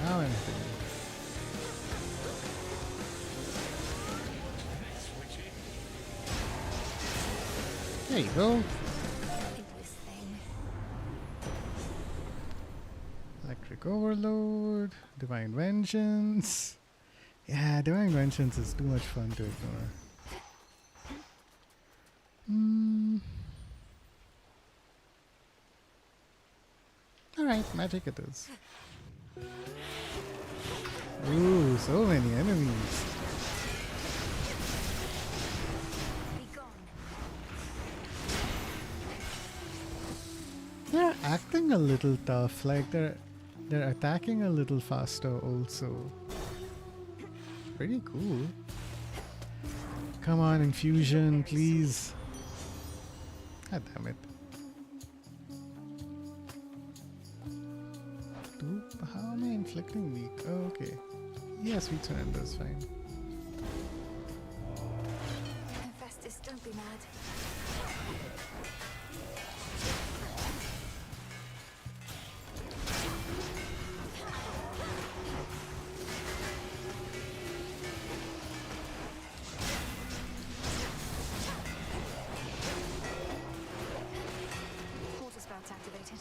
Now I'm hitting him. There you go. Electric Overload, Divine Vengeance. Yeah, Divine Vengeance is too much fun to ignore. Alright, magic it is. Ooh, so many enemies. They're acting a little tough, like they're attacking a little faster also. Pretty cool. Come on, infusion, please. God damn it. Inflicting weak. Oh, okay. Yeah, sweet surrender is fine. Festus, don't be mad. Water spouts activated.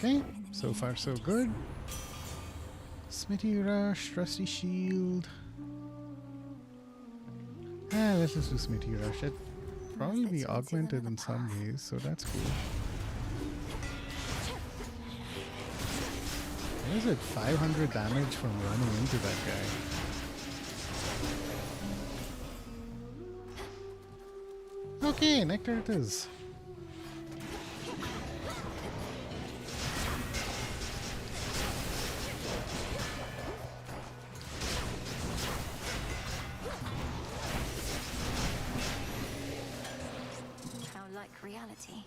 Okay, so far so good. Smithy Rush, Trusty Shield. Let's just do Smithy Rush. It probably be augmented in some ways, so that's cool. What is it? 500 damage from running into that guy. Okay, Nectar it is. Reality.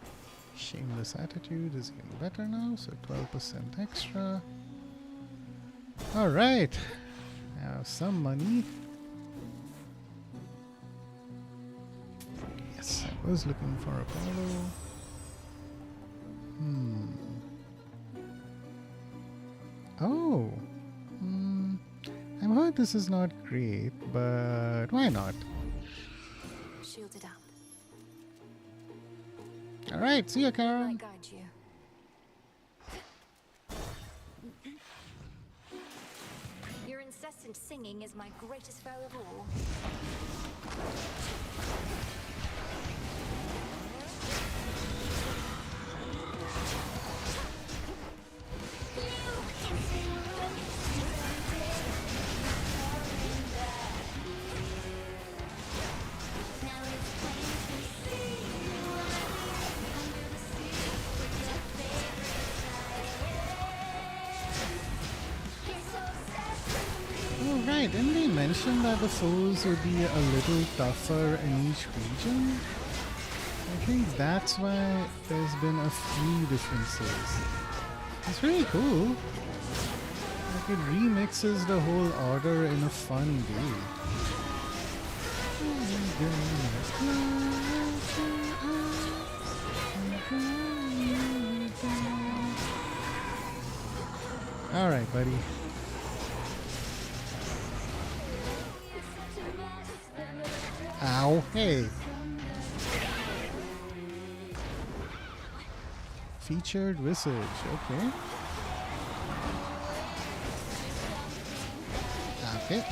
Shameless Attitude is even better now, so 12% extra. Alright, now some money. Yes, I was looking for Apollo. Oh, I've heard this is not great, but why not? Shielded up. Alright, see ya, I Karen. guide you. Your incessant singing is my greatest foe of all. Right, didn't they mention that the foes would be a little tougher in each region? I think that's why there's been a few differences. It's really cool. Like it remixes the whole order in a fun way. Alright, buddy. Ow, hey. Featured Visage, okay. Okay.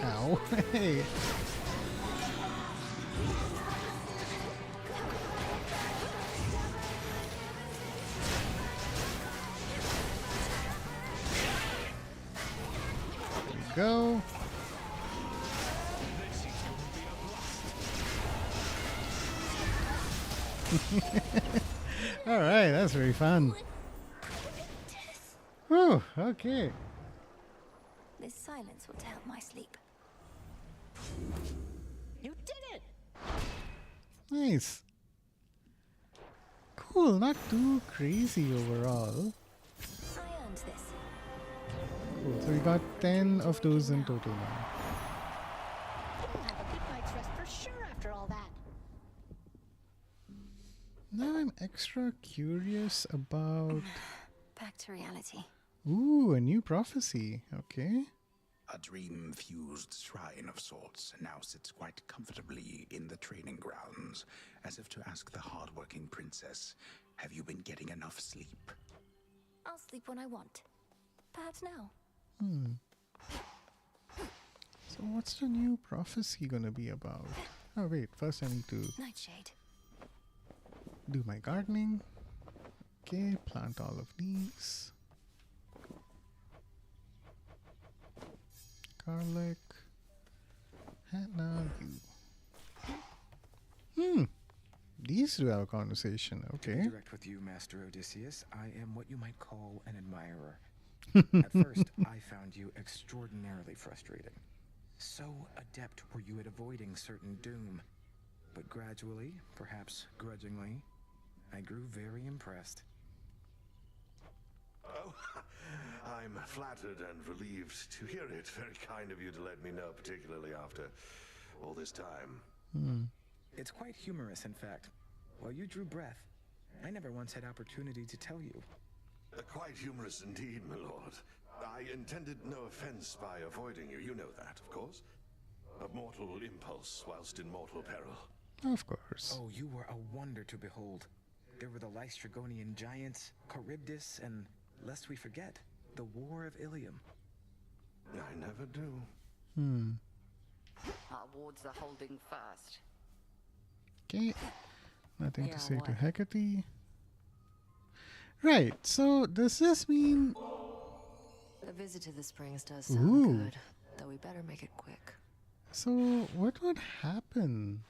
Ow, hey. Go. All right, that's very fun. Oh, okay. This silence will help my sleep. You did it! Nice. Cool, not too crazy overall. I earned this. Cool, so we got 10 of those in total now. We'll have a good night's rest for sure after all that. Now I'm extra curious about... Back to reality. Ooh, a new prophecy. Okay. A dream-fused shrine of sorts now sits quite comfortably in the training grounds, as if to ask the hard-working princess, have you been getting enough sleep? I'll sleep when I want. Perhaps now. So what's the new prophecy gonna be about? Oh wait, first I need to Nightshade. do my gardening. Okay, plant all of these. Garlic. And now you. These two have a conversation, To okay. be direct with you, Master Odysseus, I am what you might call an admirer. At first, I found you extraordinarily frustrating. So adept were you at avoiding certain doom. But gradually, perhaps grudgingly, I grew very impressed. Oh, I'm flattered and relieved to hear it. Very kind of you to let me know, particularly after all this time. It's quite humorous, in fact. While you drew breath, I never once had opportunity to tell you. Quite humorous indeed, my lord. I intended no offense by avoiding you. You know that, of course. A mortal impulse whilst in mortal peril. Of course. Oh, you were a wonder to behold. There were the Lystragonian giants, Charybdis, and, lest we forget, the War of Ilium. I never do. Our wards are holding fast. Okay. Nothing Yeah, to say to what? Hecate. Right, so does this mean... A visit to the springs does sound Ooh. good, though we better make it quick. So what would happen?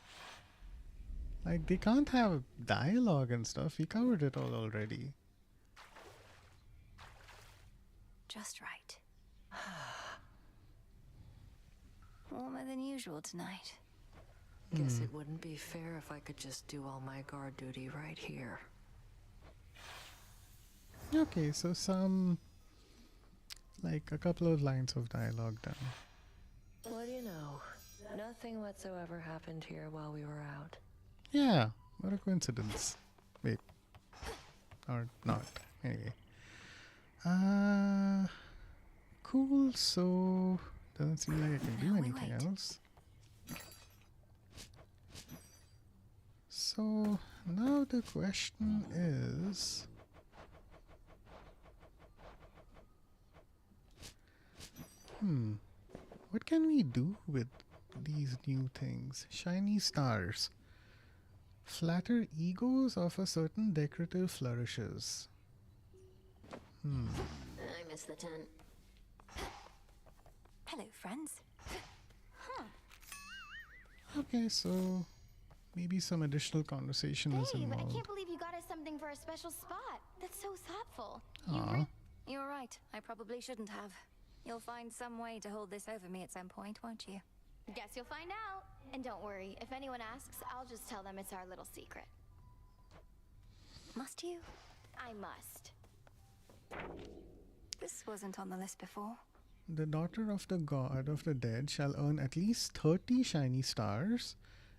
Like, they can't have dialogue and stuff. We covered it all already. Just right. Warmer than usual tonight. Guess it wouldn't be fair if I could just do all my guard duty right here. Okay, so like a couple of lines of dialogue done. What do you know? Nothing whatsoever happened here while we were out. Yeah, what a coincidence. Wait. Or not. Anyway. Cool, so doesn't seem like I can do anything else. So now the question is... what can we do with these new things? Shiny stars. Flatter egos of a certain decorative flourishes. I miss the tent. Hello, friends. Okay, so maybe some additional conversation is Babe, I involved. can't believe you got us something for a special spot. That's so thoughtful. Aw. You're right. I probably shouldn't have. You'll find some way to hold this over me at some point, won't you? Guess you'll find out. And don't worry, if anyone asks, I'll just tell them it's our little secret. Must you? I must. This wasn't on the list before. The daughter of the god of the dead shall earn at least 30 shiny stars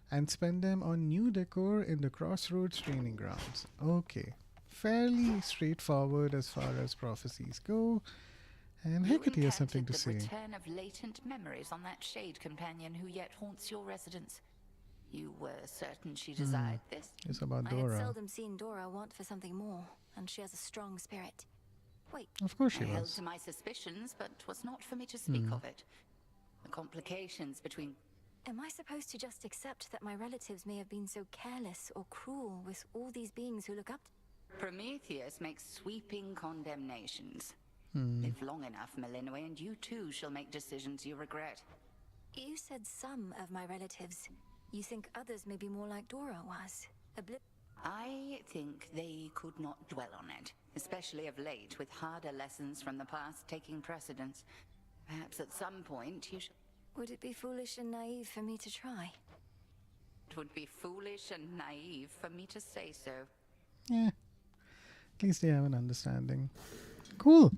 and spend them on new decor in the Crossroads training grounds. Okay. Fairly straightforward as far as prophecies go. And Hecate has something to say. The return of latent memories on that shade companion who yet haunts your residence. You were certain she desired this? It's about I had Dora. seldom seen Dora want for something more, and she has a strong spirit. Wait, Of course she I held was. to my suspicions, but 'twas not for me to speak of it. The complications between... am I supposed to just accept that my relatives may have been so careless or cruel with all these beings who look up to... Prometheus makes sweeping condemnations. Live long enough, Melinwe, and you too shall make decisions you regret. You said some of my relatives. You think others may be more like Dora was? I think they could not dwell on it, especially of late, with harder lessons from the past taking precedence. Perhaps at some point you should... Would it be foolish and naive for me to try? It would be foolish and naive for me to say so. Yeah, at least they have an understanding. Cool.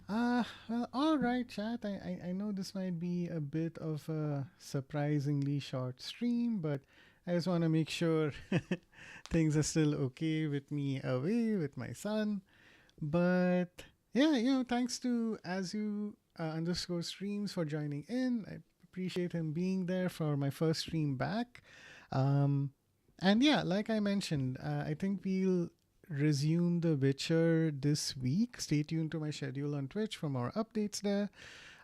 Well, all right, chat. I know this might be a bit of a surprisingly short stream, but I just want to make sure things are still okay with me away with my son. But yeah, thanks to Azu underscore streams for joining in. I appreciate him being there for my first stream back. And yeah, like I mentioned, I think we'll resume The Witcher this week. Stay tuned to my schedule on Twitch for more updates there.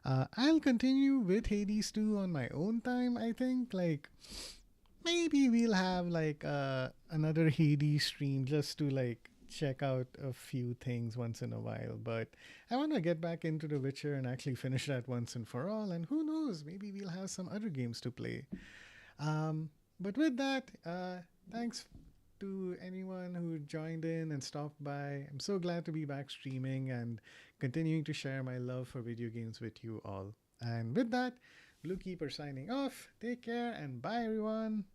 I'll continue with Hades 2 on my own time, I think. Like, maybe we'll have like another Hades stream just to like check out a few things once in a while. But I want to get back into The Witcher and actually finish that once and for all. And who knows, maybe we'll have some other games to play. But with that, thanks to anyone who joined in and stopped by. I'm so glad to be back streaming and continuing to share my love for video games with you all. And with that, Blookeeper signing off. Take care and bye, everyone.